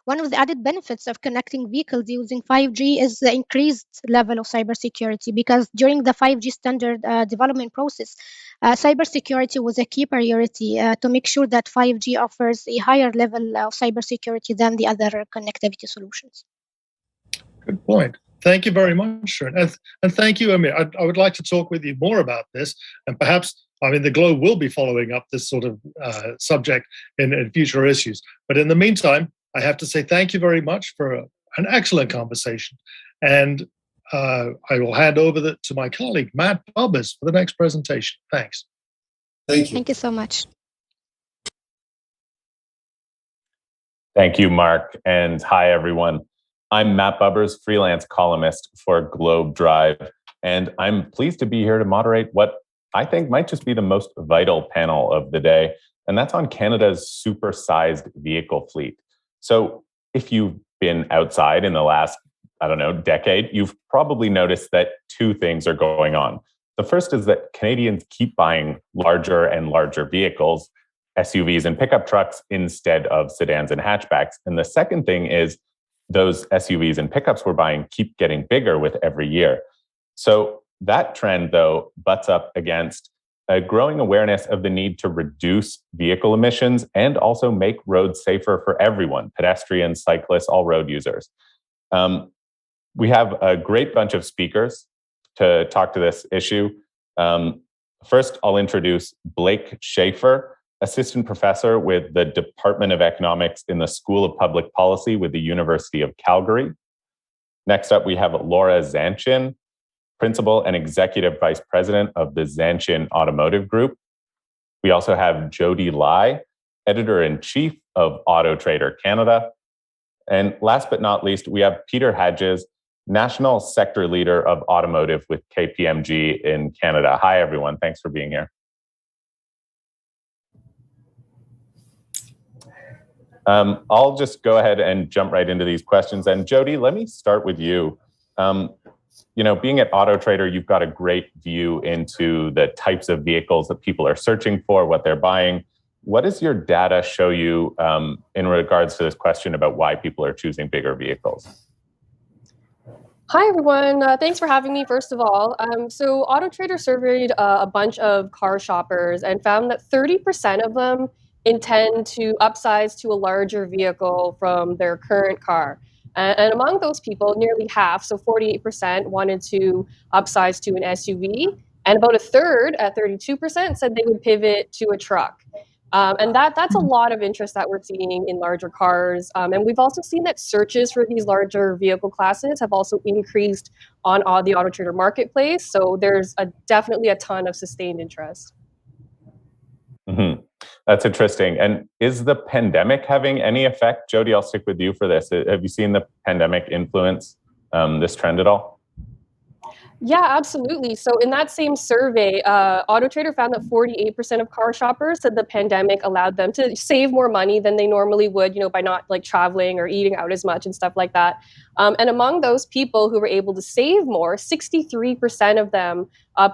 S4: one of the added benefits of connecting vehicles using 5G is the increased level of cybersecurity because during the 5G standard development process, cybersecurity was a key priority to make sure that 5G offers a higher level of cybersecurity than the other connectivity solutions.
S3: Good point. Thank you very much, Sharon. And thank you, Amir. I would like to talk with you more about this. And perhaps, the Globe will be following up this sort of subject in future issues. But in the meantime, I have to say thank you very much for an excellent conversation. And I will hand over to my colleague, Matt Bubbers, for the next presentation. Thanks.
S5: Thank you.
S4: Thank you so much.
S6: Thank you, Mark. And hi, everyone. I'm Matt Bubbers, freelance columnist for Globe Drive, and I'm pleased to be here to moderate what I think might just be the most vital panel of the day, and that's on Canada's supersized vehicle fleet. So if you've been outside in the last, decade, you've probably noticed that two things are going on. The first is that Canadians keep buying larger and larger vehicles, SUVs and pickup trucks, instead of sedans and hatchbacks. And the second thing is those SUVs and pickups we're buying keep getting bigger with every year. So that trend, though, butts up against a growing awareness of the need to reduce vehicle emissions and also make roads safer for everyone, pedestrians, cyclists, all road users. We have a great bunch of speakers to talk to this issue. First, I'll introduce Blake Schaefer, assistant professor with the Department of Economics in the School of Public Policy with the University of Calgary. Next up, we have Laura Zanchin, principal and executive vice president of the Zanchin Automotive Group. We also have Jody Lai, editor-in-chief of Auto Trader Canada. And last but not least, we have Peter Hedges, national sector leader of Automotive with KPMG in Canada. Hi, everyone. Thanks for being here. I'll just go ahead and jump right into these questions. And Jody, let me start with you. Being at Auto Trader, you've got a great view into the types of vehicles that people are searching for, what they're buying. What does your data show you in regards to this question about why people are choosing bigger vehicles?
S7: Hi, everyone. Thanks for having me, first of all. So Auto Trader surveyed a bunch of car shoppers and found that 30% of them intend to upsize to a larger vehicle from their current car. And among those people, nearly half, so 48%, wanted to upsize to an SUV. And about a third, at 32%, said they would pivot to a truck. And that's a lot of interest that we're seeing in larger cars. And we've also seen that searches for these larger vehicle classes have also increased on the Auto Trader marketplace. So there's definitely a ton of sustained interest.
S6: Mm-hmm. That's interesting. And is the pandemic having any effect? Jody, I'll stick with you for this. Have you seen the pandemic influence this trend at all?
S7: Yeah, absolutely. So in that same survey, AutoTrader found that 48% of car shoppers said the pandemic allowed them to save more money than they normally would, by not like traveling or eating out as much and stuff like that. And among those people who were able to save more, 63% of them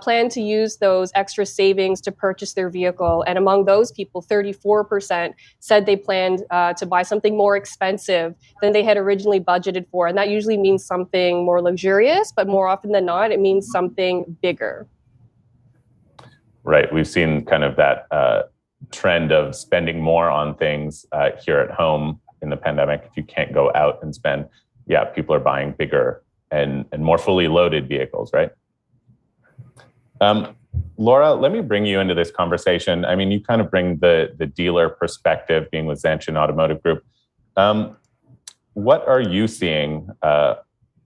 S7: plan to use those extra savings to purchase their vehicle. And among those people, 34% said they planned to buy something more expensive than they had originally budgeted for. And that usually means something more luxurious, but more often than not, it means something bigger.
S6: Right. We've seen kind of that trend of spending more on things here at home in the pandemic. If you can't go out and spend, people are buying bigger and more fully loaded vehicles, right? Laura, let me bring you into this conversation. I mean, you kind of bring the dealer perspective, being with Zanchin Automotive Group. What are you seeing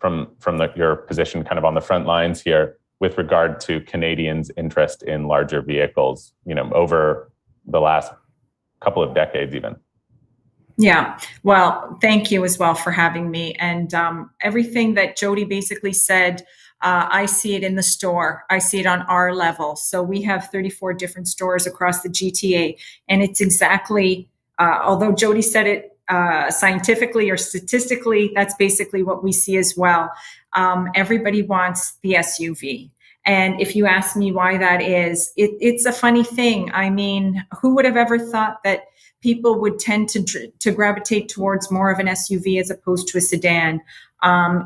S6: from your position kind of on the front lines here with regard to Canadians' interest in larger vehicles, over the last couple of decades even?
S8: Yeah, well, thank you as well for having me. And everything that Jody basically said, I see it in the store. I see it on our level. So we have 34 different stores across the GTA. And it's exactly, although Jody said it scientifically or statistically, that's basically what we see as well. Everybody wants the SUV. And if you ask me why that is, it's a funny thing. I mean, who would have ever thought that people would tend to gravitate towards more of an SUV as opposed to a sedan?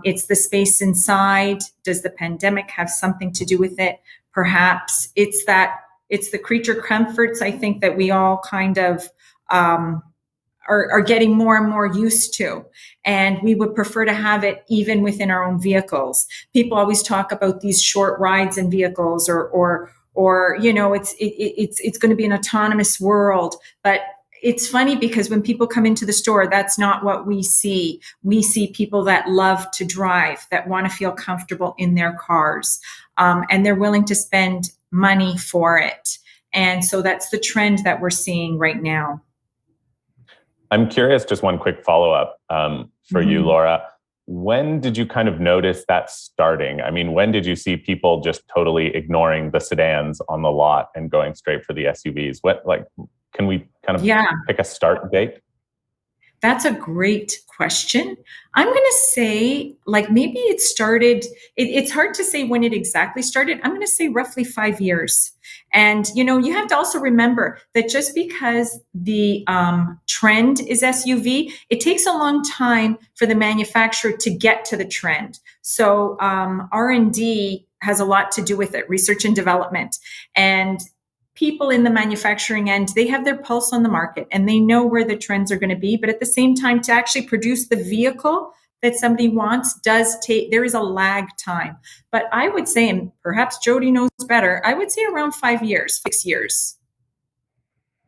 S8: It's the space inside. Does the pandemic have something to do with it? Perhaps it's the creature comforts, I think, that we all kind of are getting more and more used to. And we would prefer to have it even within our own vehicles. People always talk about these short rides in vehicles or it's going to be an autonomous world. But it's funny because when people come into the store, that's not what we see. We see people that love to drive, that want to feel comfortable in their cars, and they're willing to spend money for it. And so that's the trend that we're seeing right now.
S6: I'm curious, just one quick follow-up for you, Laura. When did you kind of notice that starting? I mean, when did you see people just totally ignoring the sedans on the lot and going straight for the SUVs? Can we kind of pick a start date?
S8: That's a great question. I'm going to say, maybe it started, it's hard to say when it exactly started. I'm going to say roughly 5 years. And, you have to also remember that just because the trend is SUV, it takes a long time for the manufacturer to get to the trend. So R&D has a lot to do with it, research and development. And people in the manufacturing end, they have their pulse on the market and they know where the trends are going to be. But at the same time, to actually produce the vehicle that somebody wants there is a lag time. But I would say, and perhaps Jody knows better, I would say around 5 years, 6 years.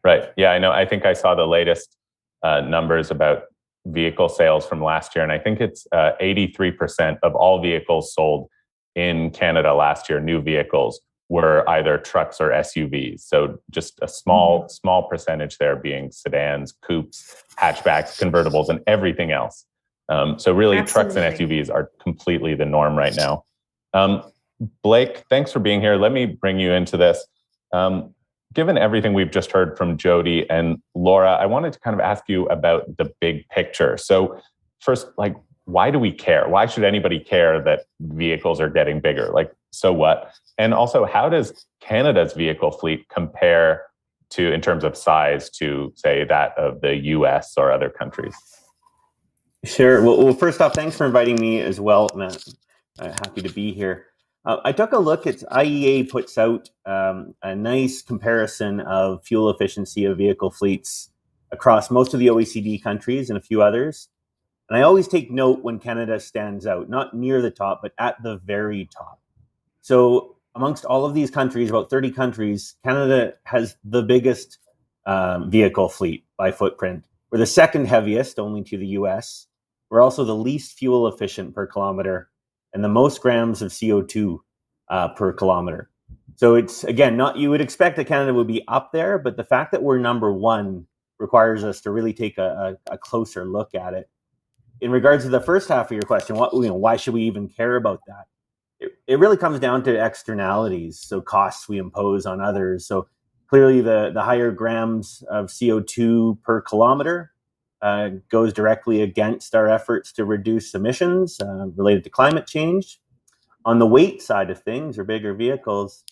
S6: Right. Yeah, I know. I think I saw the latest numbers about vehicle sales from last year. And I think it's 83% of all vehicles sold in Canada last year, new vehicles, were either trucks or SUVs. So just a small percentage there being sedans, coupes, hatchbacks, convertibles, and everything else. So really, absolutely, trucks and SUVs are completely the norm right now. Blake, thanks for being here. Let me bring you into this. Given everything we've just heard from Jody and Laura, I wanted to kind of ask you about the big picture. So first, why do we care? Why should anybody care that vehicles are getting bigger? So what? And also, how does Canada's vehicle fleet compare to, in terms of size, to, say, that of the US or other countries?
S9: Sure. Well, first off, thanks for inviting me as well. I'm happy to be here. I took a look at IEA puts out a nice comparison of fuel efficiency of vehicle fleets across most of the OECD countries and a few others. And I always take note when Canada stands out, not near the top, but at the very top. So amongst all of these countries, about 30 countries, Canada has the biggest vehicle fleet by footprint. We're the second heaviest, only to the US. We're also the least fuel efficient per kilometer and the most grams of CO2 per kilometer. So it's, again, not, you would expect that Canada would be up there, but the fact that we're number one requires us to really take a closer look at it. In regards to the first half of your question, why should we even care about that? it really comes down to externalities, so costs we impose on others. So clearly the higher grams of CO2 per kilometer goes directly against our efforts to reduce emissions related to climate change. On the weight side of things, or bigger vehicles,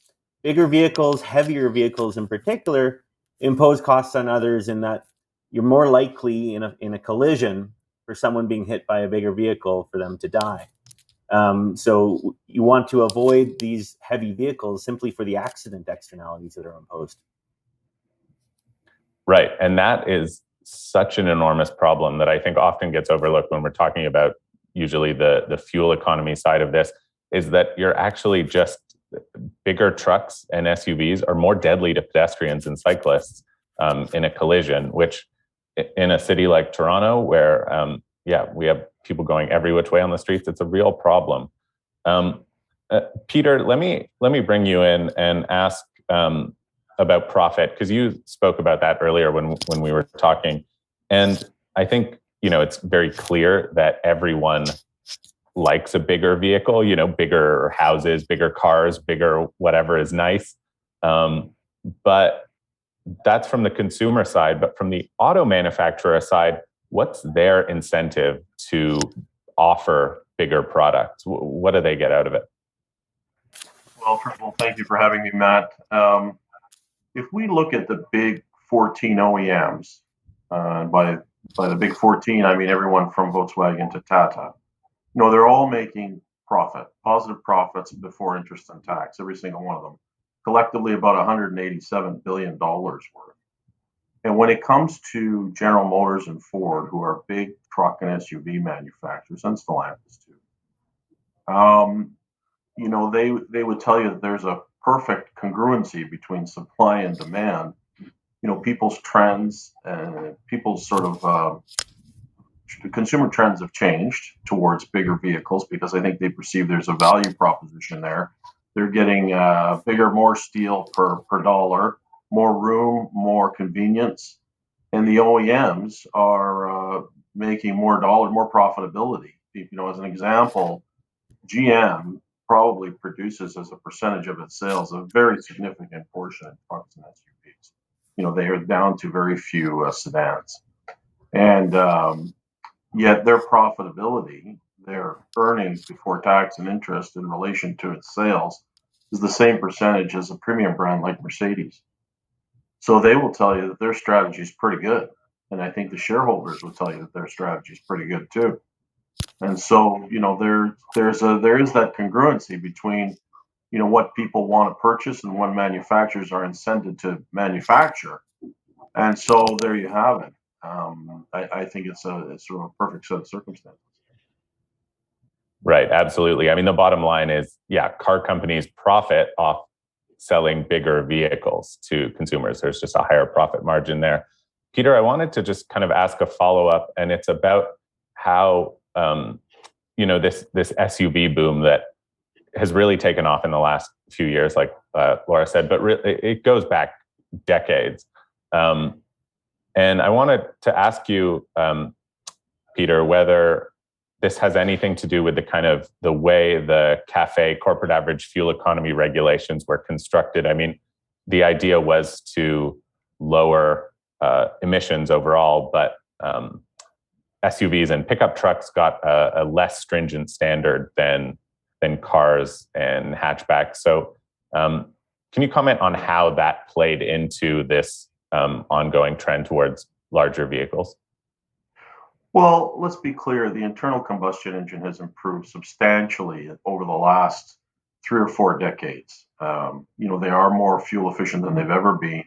S9: heavier vehicles in particular, impose costs on others in that you're more likely in a collision for someone being hit by a bigger vehicle for them to die. So you want to avoid these heavy vehicles simply for the accident externalities that are imposed.
S6: Right. And that is such an enormous problem that I think often gets overlooked when we're talking about usually the fuel economy side of this, is that you're actually just bigger trucks and SUVs are more deadly to pedestrians and cyclists in a collision, which in a city like Toronto, where we have people going every which way on the streets, it's a real problem. Peter, let me bring you in and ask about profit, because you spoke about that earlier when we were talking, and I think it's very clear that everyone likes a bigger vehicle, bigger houses, bigger cars, bigger whatever is nice, but that's from the consumer side. But from the auto manufacturer side, what's their incentive to offer bigger products? What do they get out of it?
S10: Well, first of all, thank you for having me, Matt. If we look at the big 14 OEMs, by the big 14, I mean everyone from Volkswagen to Tata, they're all making positive profits before interest and tax, every single one of them, collectively about $187 billion worth. And when it comes to General Motors and Ford, who are big truck and SUV manufacturers, and Stellantis too, they would tell you that there's a perfect congruency between supply and demand. People's trends and people's sort of consumer trends have changed towards bigger vehicles because I think they perceive there's a value proposition there. They're getting bigger, more steel per dollar, more room, more convenience, and the OEMs are making more dollar, more profitability. As an example, GM probably produces as a percentage of its sales a very significant portion of trucks and SUVs. They are down to very few sedans, and yet their profitability, their earnings before tax and interest in relation to its sales, is the same percentage as a premium brand like Mercedes. So they will tell you that their strategy is pretty good, and I think the shareholders will tell you that their strategy is pretty good too. And so, there is that congruency between, what people want to purchase and what manufacturers are incented to manufacture. And so there you have it. I think it's sort of a perfect set of circumstances.
S6: Right, absolutely. I mean, the bottom line is, car companies profit off selling bigger vehicles to consumers. There's just a higher profit margin there. Peter, I wanted to just kind of ask a follow-up, and it's about how this SUV boom that has really taken off in the last few years, like Laura said, but it goes back decades. And I wanted to ask you, Peter, whether this has anything to do with the way the CAFE, corporate average fuel economy regulations, were constructed. I mean, the idea was to lower emissions overall, but SUVs and pickup trucks got a less stringent standard than cars and hatchbacks. So can you comment on how that played into this ongoing trend towards larger vehicles?
S10: Well, let's be clear. The internal combustion engine has improved substantially over the last 3 or 4 decades. They are more fuel efficient than they've ever been.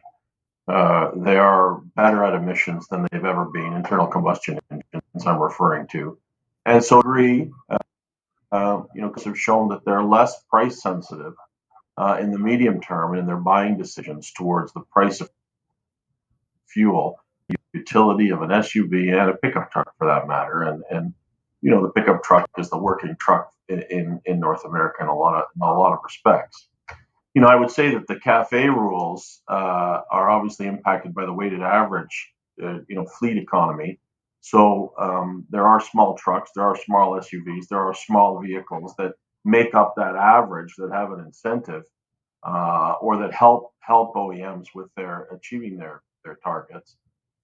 S10: They are better at emissions than they've ever been, internal combustion engines I'm referring to. And so agree, because have shown that they're less price sensitive in the medium term in their buying decisions towards the price of fuel, utility of an SUV and a pickup truck for that matter. And the pickup truck is the working truck in North America in a lot of respects. I would say that the CAFE rules are obviously impacted by the weighted average, fleet economy. So there are small trucks, there are small SUVs, there are small vehicles that make up that average, that have an incentive, or that help OEMs with their achieving their targets.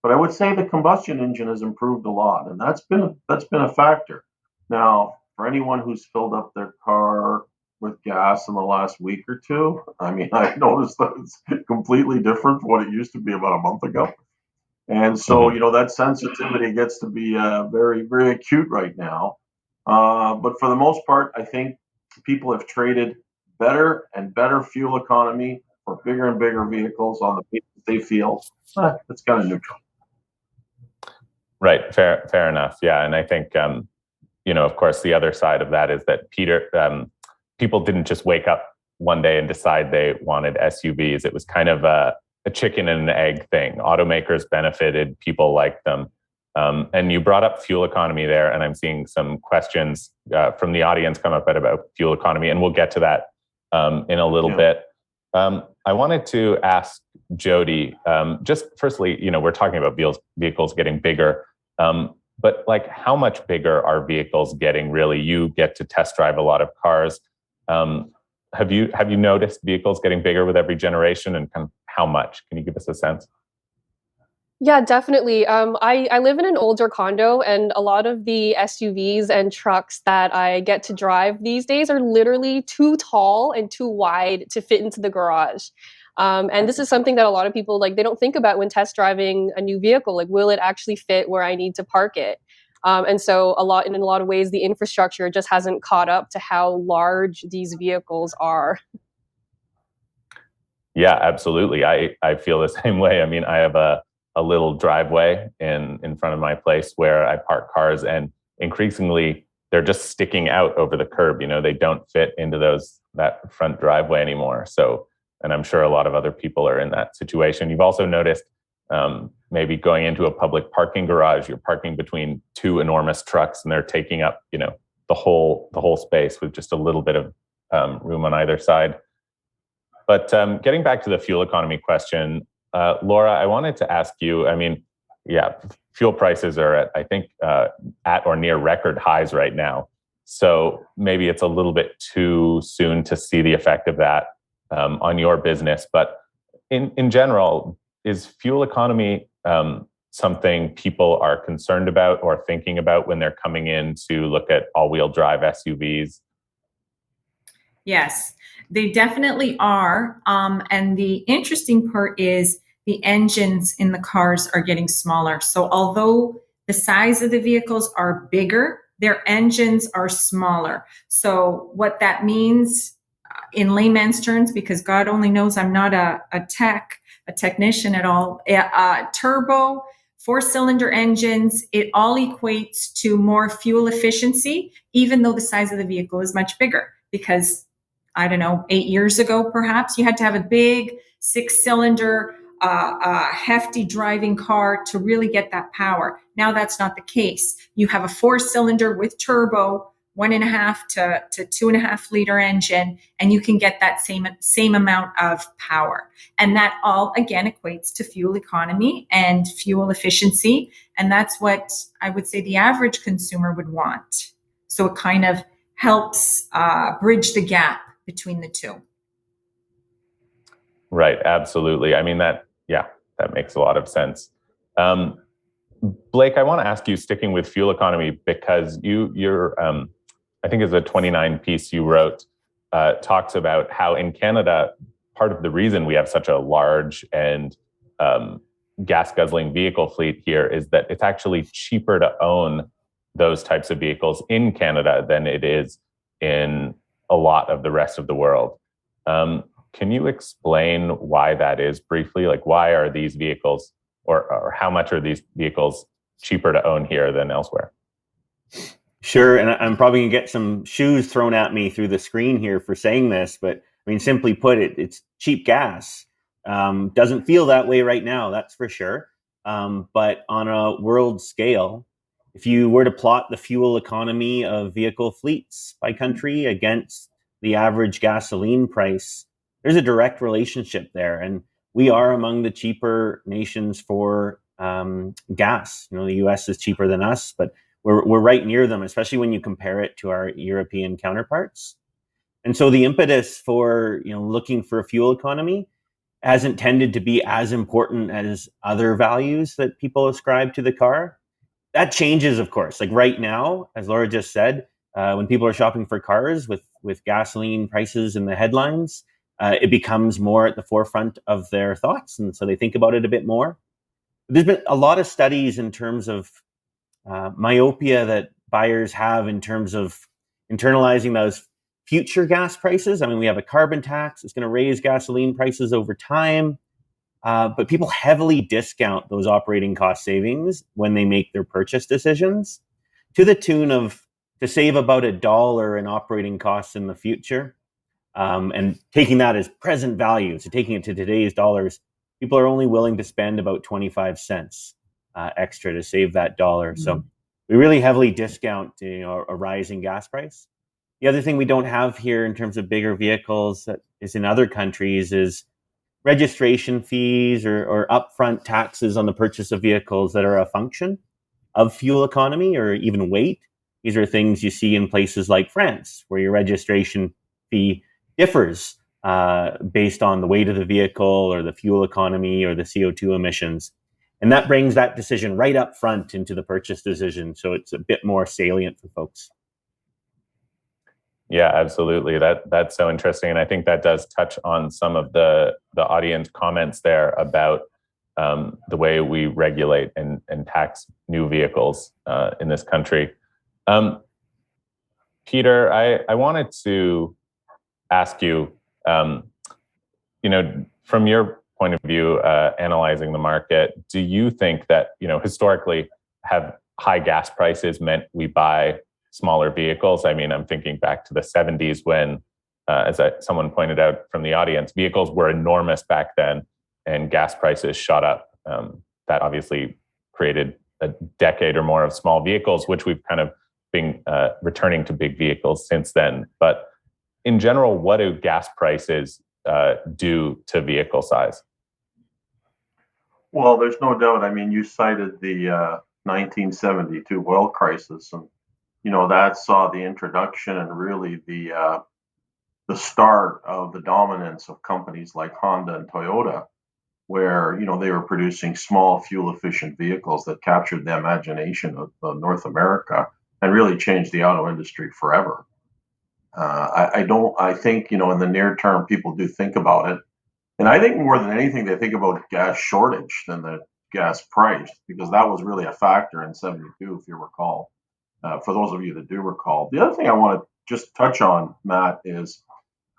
S10: But I would say the combustion engine has improved a lot, and that's been a factor. Now, for anyone who's filled up their car with gas in the last week or two, I mean, I've noticed that it's completely different from what it used to be about a month ago. And so, that sensitivity gets to be very, very acute right now. But for the most part, I think people have traded better and better fuel economy for bigger and bigger vehicles on the basis they feel it's kind of neutral.
S6: Right. Fair enough. Yeah. And I think, of course, the other side of that is that people didn't just wake up one day and decide they wanted SUVs. It was kind of a chicken and an egg thing. Automakers benefited, people liked them. And you brought up fuel economy there, and I'm seeing some questions from the audience come up about fuel economy, and we'll get to that in a little bit. I wanted to ask Jody, just firstly, we're talking about vehicles getting bigger, but like how much bigger are vehicles getting really? You get to test drive a lot of cars. Have you noticed vehicles getting bigger with every generation, and kind of how much? Can you give us a sense?
S7: Yeah, definitely. I live in an older condo, and a lot of the SUVs and trucks that I get to drive these days are literally too tall and too wide to fit into the garage. And this is something that a lot of people they don't think about when test driving a new vehicle. Like, will it actually fit where I need to park it? And so in a lot of ways, the infrastructure just hasn't caught up to how large these vehicles are.
S6: Yeah, absolutely. I feel the same way. I mean, I have a little driveway in front of my place where I park cars, and increasingly they're just sticking out over the curb. They don't fit into that front driveway anymore. So, and I'm sure a lot of other people are in that situation. You've also noticed maybe going into a public parking garage, you're parking between two enormous trucks, and they're taking up the whole space with just a little bit of room on either side. But getting back to the fuel economy question, Laura, I wanted to ask you, I mean, yeah, fuel prices are at, I think, at or near record highs right now. So maybe it's a little bit too soon to see the effect of that on your business. But in general, is fuel economy something people are concerned about or thinking about when they're coming in to look at all-wheel drive SUVs?
S8: Yes, they definitely are. And the interesting part is the engines in the cars are getting smaller. So although the size of the vehicles are bigger, their engines are smaller. So what that means in layman's terms, because God only knows I'm not a technician at all, turbo, 4-cylinder engines, it all equates to more fuel efficiency, even though the size of the vehicle is much bigger. Because, I don't know, 8 years ago, perhaps, you had to have a big 6-cylinder, hefty driving car to really get that power. Now that's not the case. You have a 4-cylinder with turbo, 1.5 to 2.5 liter engine, and you can get that same amount of power. And that all, again, equates to fuel economy and fuel efficiency. And that's what I would say the average consumer would want. So it kind of helps bridge the gap between the two.
S6: Right, absolutely. I mean, that makes a lot of sense. Blake, I want to ask you, sticking with fuel economy, because you're I think it's a 29 piece you wrote, talks about how in Canada, part of the reason we have such a large and gas guzzling vehicle fleet here is that it's actually cheaper to own those types of vehicles in Canada than it is in a lot of the rest of the world. Can you explain why that is briefly? Like, why are these vehicles, or how much are these vehicles cheaper to own here than elsewhere?
S9: Sure, and I'm probably going to get some shoes thrown at me through the screen here for saying this, but I mean, simply put, it's cheap gas. Doesn't feel that way right now, that's for sure. But on a world scale, if you were to plot the fuel economy of vehicle fleets by country against the average gasoline price, there's a direct relationship there. And we are among the cheaper nations for gas. The US is cheaper than us, but we're right near them, especially when you compare it to our European counterparts. And so the impetus for, looking for fuel economy hasn't tended to be as important as other values that people ascribe to the car. That changes, of course. Like right now, as Laura just said, when people are shopping for cars with gasoline prices in the headlines, it becomes more at the forefront of their thoughts. And so they think about it a bit more. There's been a lot of studies in terms of myopia that buyers have in terms of internalizing those future gas prices. I mean, we have a carbon tax. It's going to raise gasoline prices over time. But people heavily discount those operating cost savings when they make their purchase decisions, to the tune of to save about $1 in operating costs in the future. And taking that as present value, so taking it to today's dollars, people are only willing to spend about 25 cents extra to save that dollar. Mm-hmm. So we really heavily discount a rising gas price. The other thing we don't have here in terms of bigger vehicles that is in other countries is registration fees or upfront taxes on the purchase of vehicles that are a function of fuel economy or even weight. These are things you see in places like France, where your registration fee differs based on the weight of the vehicle or the fuel economy or the CO2 emissions. And that brings that decision right up front into the purchase decision. So it's a bit more salient for folks.
S6: Yeah, absolutely. That's so interesting. And I think that does touch on some of the audience comments there about the way we regulate and tax new vehicles in this country. Peter, I wanted to ask you, from your point of view, analyzing the market, do you think that, historically, have high gas prices meant we buy smaller vehicles? I mean, I'm thinking back to the 70s when, someone pointed out from the audience, vehicles were enormous back then and gas prices shot up. That obviously created a decade or more of small vehicles, which we've kind of been returning to big vehicles since then. But in general, what do gas prices do to vehicle size?
S10: Well, there's no doubt. I mean, you cited the 1972 oil crisis, and that saw the introduction and really the start of the dominance of companies like Honda and Toyota, where they were producing small fuel efficient vehicles that captured the imagination of North America and really changed the auto industry forever. I think in the near term people do think about it, and I think more than anything they think about gas shortage than the gas price, because that was really a factor in 72, if you recall. For those of you that do recall. The other thing I want to just touch on, Matt, is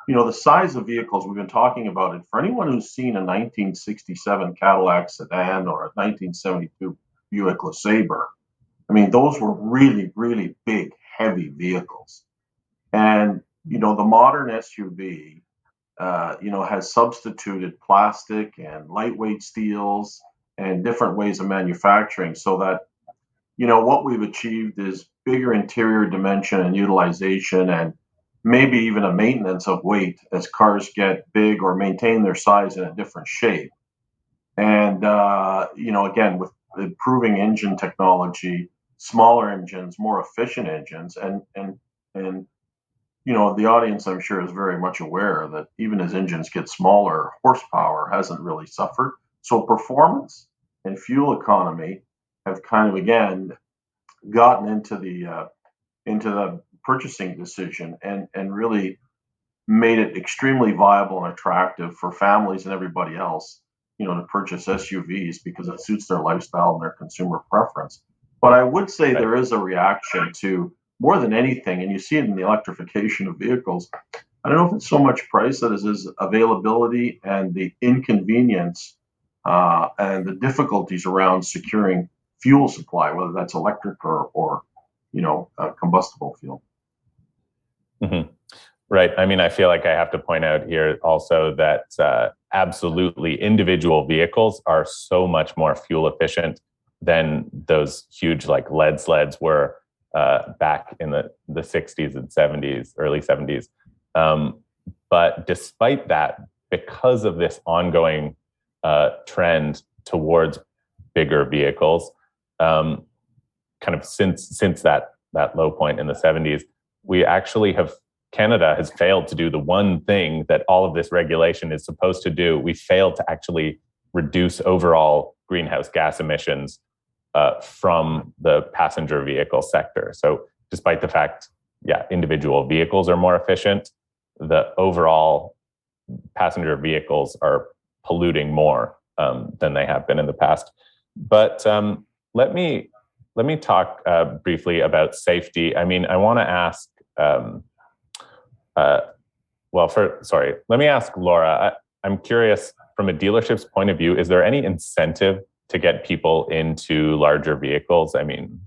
S10: the size of vehicles. We've been talking about it. For anyone who's seen a 1967 Cadillac sedan or a 1972 Buick LeSabre, I mean, those were really, really big, heavy vehicles. And the modern SUV has substituted plastic and lightweight steels and different ways of manufacturing, so that what we've achieved is bigger interior dimension and utilization, and maybe even a maintenance of weight as cars get big or maintain their size in a different shape. And again, with improving engine technology, smaller engines, more efficient engines, and the audience, I'm sure, is very much aware that even as engines get smaller, horsepower hasn't really suffered. So performance and fuel economy have kind of, again, gotten into the purchasing decision and really made it extremely viable and attractive for families and everybody else, to purchase SUVs because it suits their lifestyle and their consumer preference. But I would say there is a reaction to, more than anything, and you see it in the electrification of vehicles, I don't know if it's so much price that is availability and the inconvenience and the difficulties around securing fuel supply, whether that's electric or combustible fuel.
S6: Mm-hmm. Right. I mean, I feel like I have to point out here also that absolutely individual vehicles are so much more fuel efficient than those huge like lead sleds were back in the 60s and 70s, early 70s. But despite that, because of this ongoing trend towards bigger vehicles, kind of since that low point in the 70s, we actually have Canada has failed to do the one thing that all of this regulation is supposed to do. We failed to actually reduce overall greenhouse gas emissions from the passenger vehicle sector. So despite the fact, individual vehicles are more efficient, the overall passenger vehicles are polluting more than they have been in the past. But let me talk briefly about safety. I mean, I want to ask, let me ask Laura. I'm curious, from a dealership's point of view, is there any incentive to get people into larger vehicles? I mean,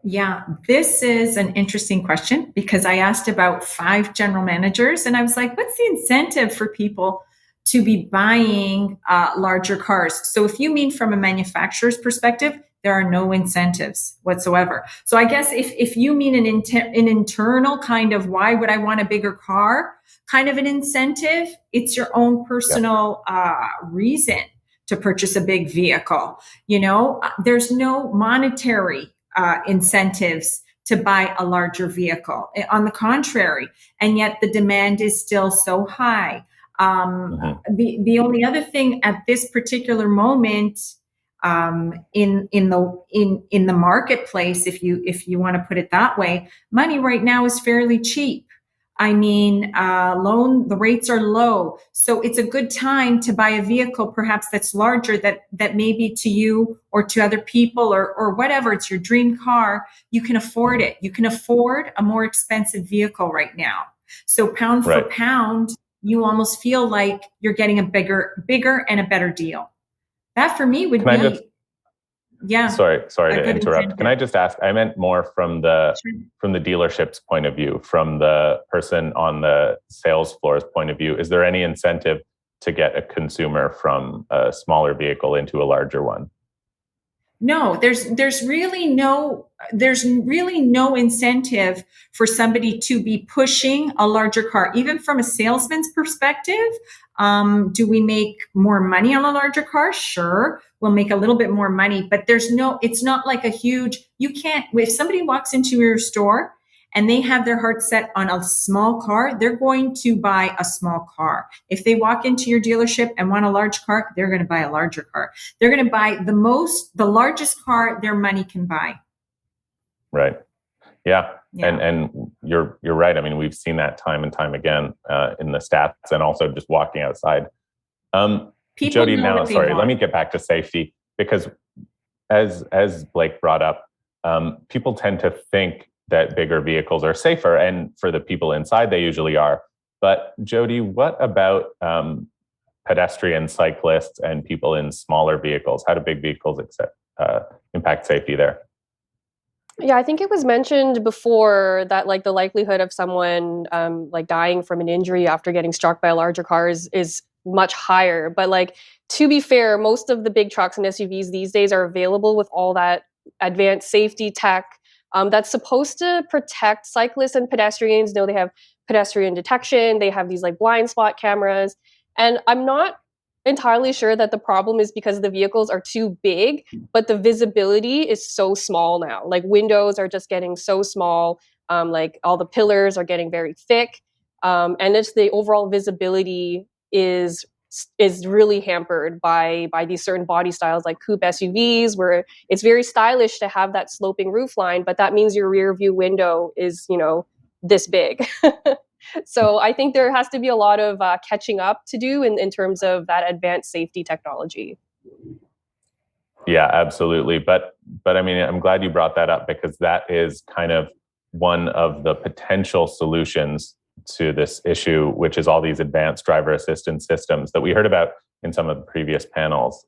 S8: Yeah, this is an interesting question because I asked about 5 general managers and I was like, what's the incentive for people to be buying larger cars? So if you mean from a manufacturer's perspective, there are no incentives whatsoever. So I guess if you mean an internal kind of why would I want a bigger car kind of an incentive, it's your own personal reason to purchase a big vehicle. You know, there's no monetary incentives to buy a larger vehicle. On the contrary, and yet the demand is still so high. The only other thing at this particular moment in the marketplace, if you want to put it that way, money right now is fairly cheap. I mean, the rates are low. So it's a good time to buy a vehicle, perhaps that's larger, that maybe to you or to other people or whatever, it's your dream car, you can afford it. You can afford a more expensive vehicle right now. So pound for pound, you almost feel like you're getting a bigger and a better deal. That for me would be...
S6: Sorry to interrupt. Incentive. Can I just ask? I meant more from the dealership's point of view, from the person on the sales floor's point of view. Is there any incentive to get a consumer from a smaller vehicle into a larger one?
S8: No, there's really no incentive for somebody to be pushing a larger car, even from a salesman's perspective. Do we make more money on a larger car? Sure, we'll make a little bit more money, but it's not like a huge, if somebody walks into your store and they have their heart set on a small car, they're going to buy a small car. If they walk into your dealership and want a large car, they're going to buy a larger car. They're going to buy the largest car their money can buy.
S6: Right. Yeah. And you're right. I mean, we've seen that time and time again in the stats and also just walking outside. Jody, now, sorry, let me get back to safety because as Blake brought up, people tend to think that bigger vehicles are safer, and for the people inside, they usually are. But Jody, what about pedestrians, cyclists, and people in smaller vehicles? How do big vehicles impact safety there?
S7: Yeah, I think it was mentioned before that like the likelihood of someone like dying from an injury after getting struck by a larger car is much higher. But like, to be fair, most of the big trucks and SUVs these days are available with all that advanced safety tech that's supposed to protect cyclists and pedestrians. You know, they have pedestrian detection, they have these like blind spot cameras. And I'm not entirely sure that the problem is because the vehicles are too big, but the visibility is so small now. Like windows are just getting so small. Like all the pillars are getting very thick. And it's the overall visibility is really hampered by these certain body styles like coupe SUVs, where it's very stylish to have that sloping roof line, but that means your rear view window is, this big. So I think there has to be a lot of catching up to do in terms of that advanced safety technology.
S6: Yeah, absolutely. But I mean, I'm glad you brought that up because that is kind of one of the potential solutions to this issue, which is all these advanced driver assistance systems that we heard about in some of the previous panels,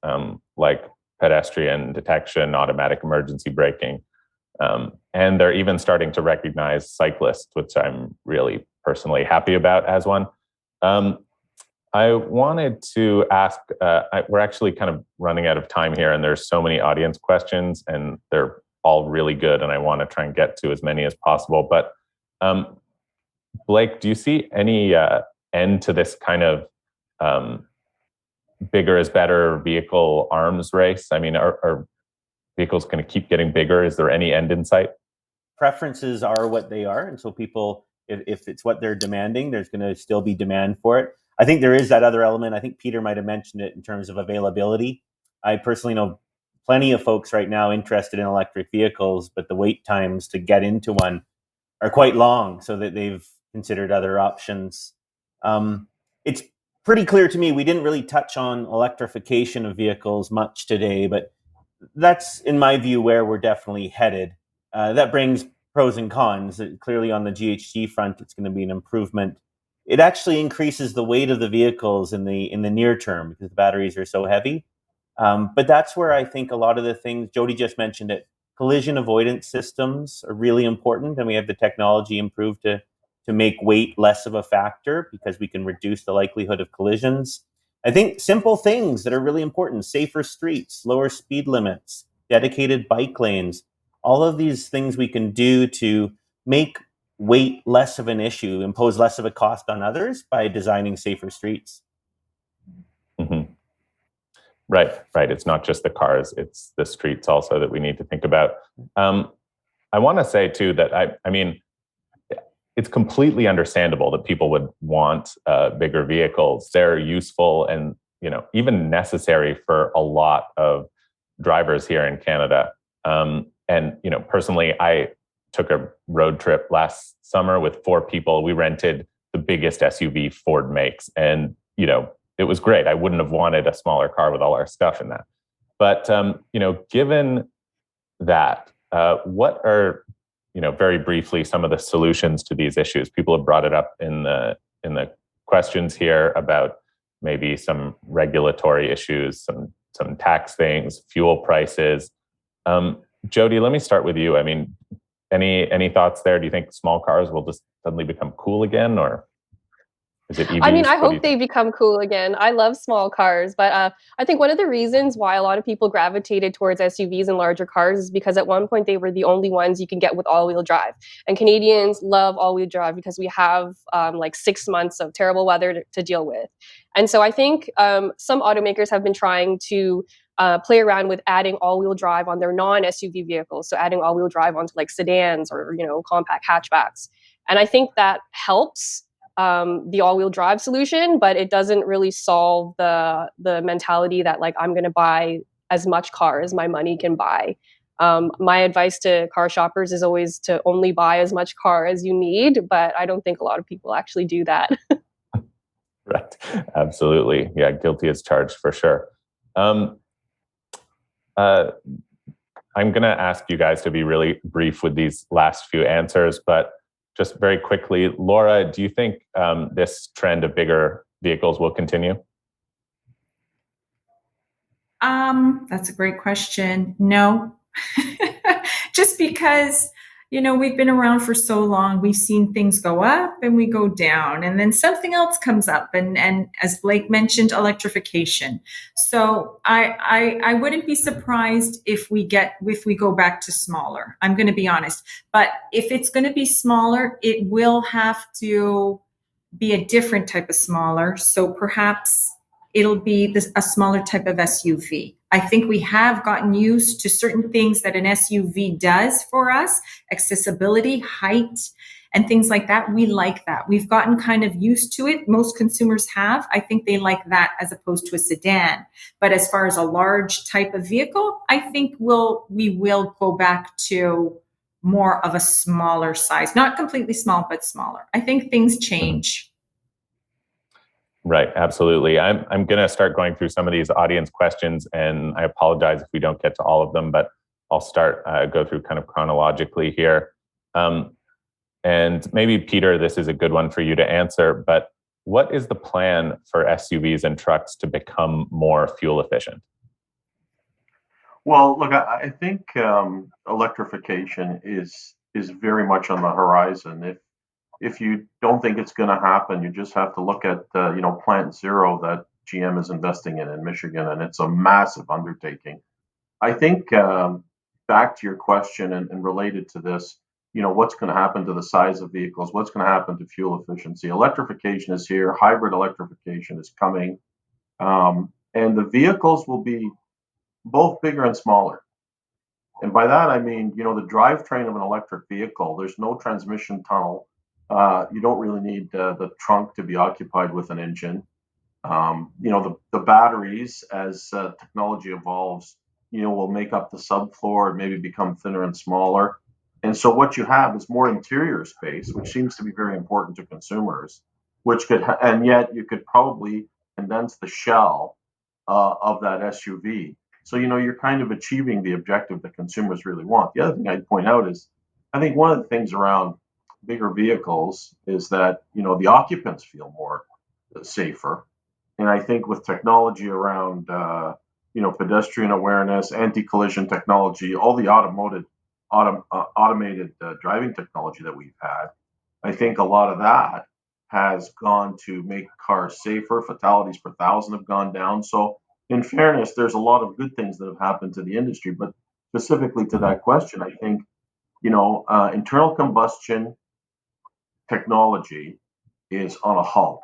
S6: like pedestrian detection, automatic emergency braking. And they're even starting to recognize cyclists, which I'm really personally happy about as one. I wanted to ask, we're actually kind of running out of time here, and there's so many audience questions, and they're all really good, and I want to try and get to as many as possible. But Blake, do you see any end to this kind of bigger is better vehicle arms race? I mean, are vehicles going to keep getting bigger? Is there any end in sight?
S9: preferences are what they are, and so people, if it's what they're demanding, there's going to still be demand for it. I think there is that other element. I think Peter might have mentioned it in terms of availability. I personally know plenty of folks right now interested in electric vehicles, but the wait times to get into one are quite long, so that they've considered other options. It's pretty clear to me we didn't really touch on electrification of vehicles much today, but that's, in my view, where we're definitely headed. That brings pros and cons. Clearly, on the GHG front, it's going to be an improvement. It actually increases the weight of the vehicles in the near term because the batteries are so heavy. But that's where I think a lot of the things Jody just mentioned it. Collision avoidance systems are really important, and we have the technology improved to make weight less of a factor because we can reduce the likelihood of collisions. I think simple things that are really important: safer streets, lower speed limits, dedicated bike lanes. All of these things we can do to make weight less of an issue, impose less of a cost on others by designing safer streets.
S6: Mm-hmm. Right. It's not just the cars, it's the streets also that we need to think about. I want to say too that I mean, it's completely understandable that people would want bigger vehicles. They're useful and, even necessary for a lot of drivers here in Canada. And, personally, I took a road trip last summer with 4 people. We rented the biggest SUV Ford makes, and, it was great. I wouldn't have wanted a smaller car with all our stuff in that. But, given that, what are, very briefly, some of the solutions to these issues? People have brought it up in the questions here about maybe some regulatory issues, some tax things, fuel prices. Jody, let me start with you. I mean, any thoughts there? Do you think small cars will just suddenly become cool again, or is it EVs?
S7: I mean, I hope they become cool again. I love small cars, but I think one of the reasons why a lot of people gravitated towards SUVs and larger cars is because at one point they were the only ones you can get with all-wheel drive. And Canadians love all-wheel drive because we have like 6 months of terrible weather to deal with. And so I think some automakers have been trying to play around with adding all-wheel drive on their non-SUV vehicles. So adding all-wheel drive onto like sedans or, compact hatchbacks. And I think that helps the all-wheel drive solution, but it doesn't really solve the mentality that like I'm going to buy as much car as my money can buy. My advice to car shoppers is always to only buy as much car as you need, but I don't think a lot of people actually do that.
S6: Right. Absolutely. Yeah. Guilty as charged for sure. I'm going to ask you guys to be really brief with these last few answers, but just very quickly, Laura, do you think this trend of bigger vehicles will continue?
S8: That's a great question. No, just because, we've been around for so long, we've seen things go up and we go down, and then something else comes up. And as Blake mentioned, electrification. So I wouldn't be surprised if we go back to smaller. I'm going to be honest, but if it's going to be smaller, it will have to be a different type of smaller. So perhaps it'll be a smaller type of SUV. I think we have gotten used to certain things that an SUV does for us, accessibility, height, and things like that. We like that. We've gotten kind of used to it. Most consumers have. I think they like that as opposed to a sedan. But as far as a large type of vehicle, I think we will go back to more of a smaller size, not completely small, but smaller. I think things change.
S6: Right, absolutely. I'm going to start going through some of these audience questions, and I apologize if we don't get to all of them, but I'll go through kind of chronologically here. And maybe, Peter, this is a good one for you to answer, but what is the plan for SUVs and trucks to become more fuel efficient?
S10: Well, look, I think electrification is very much on the horizon. If you don't think it's going to happen, you just have to look at Plant Zero that GM is investing in Michigan, and it's a massive undertaking. I think back to your question and related to this, what's going to happen to the size of vehicles? What's going to happen to fuel efficiency? Electrification is here. Hybrid electrification is coming, and the vehicles will be both bigger and smaller. And by that, I mean, the drivetrain of an electric vehicle, there's no transmission tunnel. You don't really need the trunk to be occupied with an engine. The batteries, as technology evolves, will make up the subfloor and maybe become thinner and smaller. And so what you have is more interior space, which seems to be very important to consumers, and yet you could probably condense the shell of that SUV. So, you're kind of achieving the objective that consumers really want. The other thing I'd point out is, I think one of the things around bigger vehicles is that, the occupants feel more safer. And I think with technology around, pedestrian awareness, anti-collision technology, all the automated driving technology that we've had, I think a lot of that has gone to make cars safer. Fatalities per thousand have gone down. So in fairness, there's a lot of good things that have happened to the industry. But specifically to that question, I think, internal combustion technology is on a halt.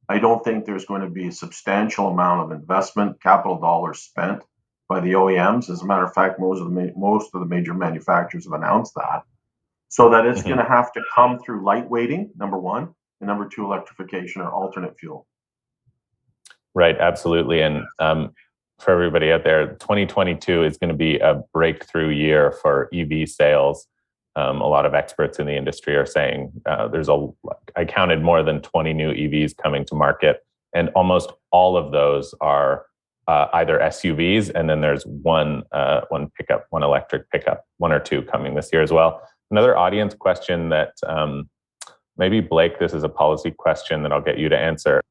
S10: I don't think there's going to be a substantial amount of investment, capital dollars spent by the OEMs. As a matter of fact, most of the major manufacturers have announced that. So that it's going to have to come through lightweighting, number one, and number two, electrification or alternate fuel.
S6: Right, absolutely. And for everybody out there, 2022 is going to be a breakthrough year for EV sales. A lot of experts in the industry are saying I counted more than 20 new EVs coming to market, and almost all of those are either SUVs, and then there's one electric pickup, one or two coming this year as well. Another audience question that maybe, Blake, this is a policy question that I'll get you to answer.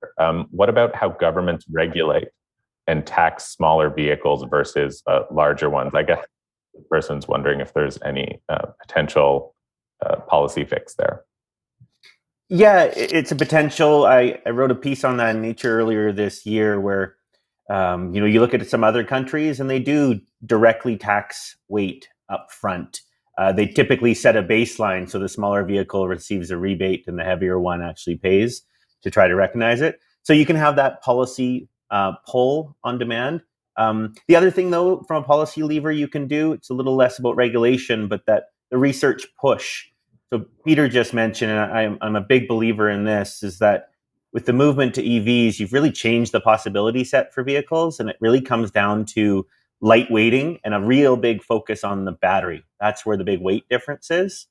S6: What about how governments regulate and tax smaller vehicles versus larger ones? I guess the person's wondering if there's any potential policy fix there.
S9: Yeah, it's a potential. I wrote a piece on that in Nature earlier this year where, you look at some other countries and they do directly tax weight up front. They typically set a baseline, so the smaller vehicle receives a rebate and the heavier one actually pays to try to recognize it. So you can have that policy pull on demand. The other thing, though, from a policy lever you can do, it's a little less about regulation, but that the research push. So Peter just mentioned, and I'm a big believer in this, is that with the movement to EVs, you've really changed the possibility set for vehicles, and it really comes down to lightweighting and a real big focus on the battery. That's where the big weight difference is.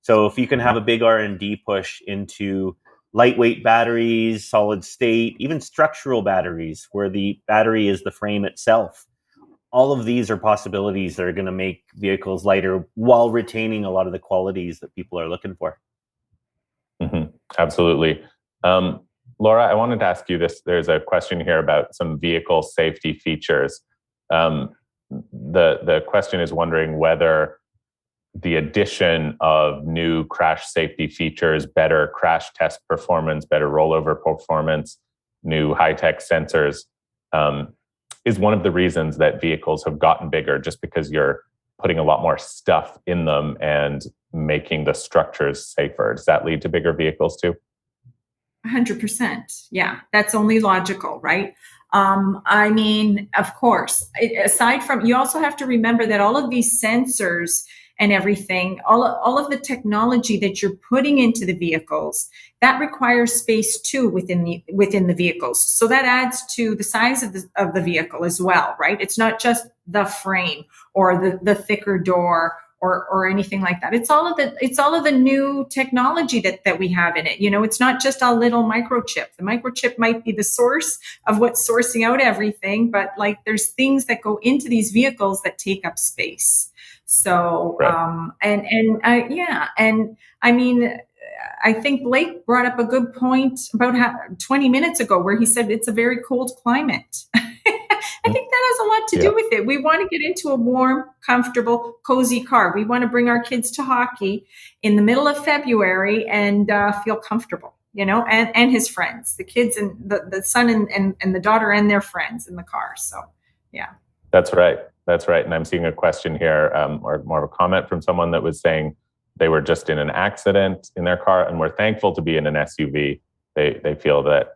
S9: So if you can have a big R&D push into lightweight batteries, solid state, even structural batteries, where the battery is the frame itself, all of these are possibilities that are going to make vehicles lighter while retaining a lot of the qualities that people are looking for.
S6: Mm-hmm. Absolutely. Laura, I wanted to ask you this. There's a question here about some vehicle safety features. The question is wondering whether the addition of new crash safety features, better crash test performance, better rollover performance, new high-tech sensors, is one of the reasons that vehicles have gotten bigger, just because you're putting a lot more stuff in them and making the structures safer. Does that lead to bigger vehicles too?
S8: 100%. Yeah, that's only logical, right? I mean, of course, aside from, you also have to remember that all of these sensors and everything, all of the technology that you're putting into the vehicles, that requires space too within the vehicles. So that adds to the size of the vehicle as well, right? It's not just the frame or the thicker door or anything like that. It's all of the new technology that we have in it. It's not just a little microchip. The microchip might be the source of what's sourcing out everything, but like there's things that go into these vehicles that take up space. So,
S6: right.
S8: I mean, I think Blake brought up a good point about 20 minutes ago, where he said it's a very cold climate. I think that has a lot to do with it. We want to get into a warm, comfortable, cozy car. We want to bring our kids to hockey in the middle of February and feel comfortable, and his friends, the kids and the son and the daughter and their friends in the car. So, yeah.
S6: That's right. And I'm seeing a question here, or more of a comment from someone that was saying they were just in an accident in their car and were thankful to be in an SUV. They feel that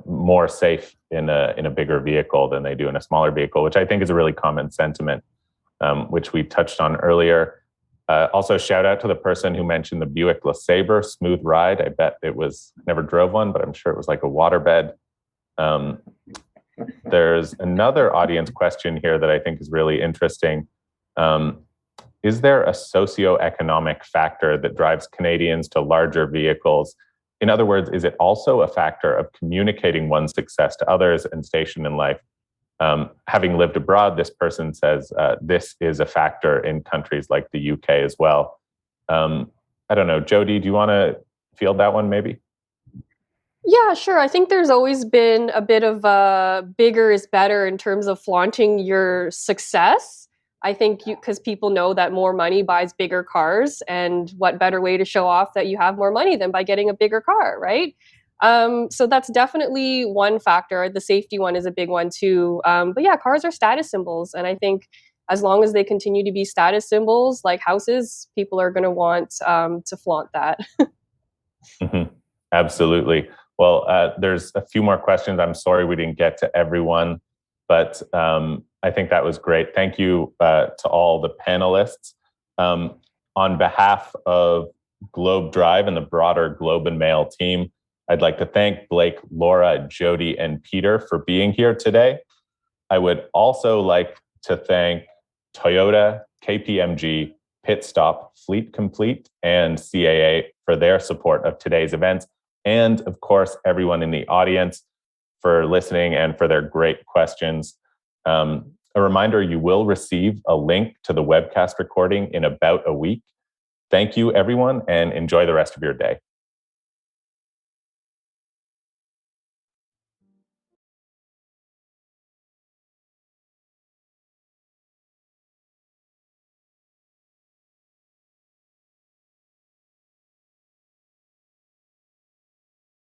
S6: more safe in a bigger vehicle than they do in a smaller vehicle, which I think is a really common sentiment. which we touched on earlier. Also, shout out to the person who mentioned the Buick LeSabre, smooth ride. I bet it was, never drove one, but I'm sure it was like a waterbed. There's another audience question here that I think is really interesting. Is there a socioeconomic factor that drives Canadians to larger vehicles? In other words, is it also a factor of communicating one's success to others and station in life? Having lived abroad, this person says this is a factor in countries like the UK as well. I don't know, Jody, do you want to field that one maybe?
S7: Yeah, sure. I think there's always been a bit of bigger is better in terms of flaunting your success. I think because people know that more money buys bigger cars, and what better way to show off that you have more money than by getting a bigger car, right? So that's definitely one factor. The safety one is a big one too. But yeah, cars are status symbols. And I think as long as they continue to be status symbols like houses, people are going to want to flaunt that.
S6: Mm-hmm. Absolutely. Well, there's a few more questions. I'm sorry we didn't get to everyone, but I think that was great. Thank you to all the panelists. On behalf of Globe Drive and the broader Globe and Mail team, I'd like to thank Blake, Laura, Jody, and Peter for being here today. I would also like to thank Toyota, KPMG, Pit Stop, Fleet Complete, and CAA for their support of today's events. And of course, everyone in the audience for listening and for their great questions. A reminder, you will receive a link to the webcast recording in about a week. Thank you, everyone, and enjoy the rest of your day.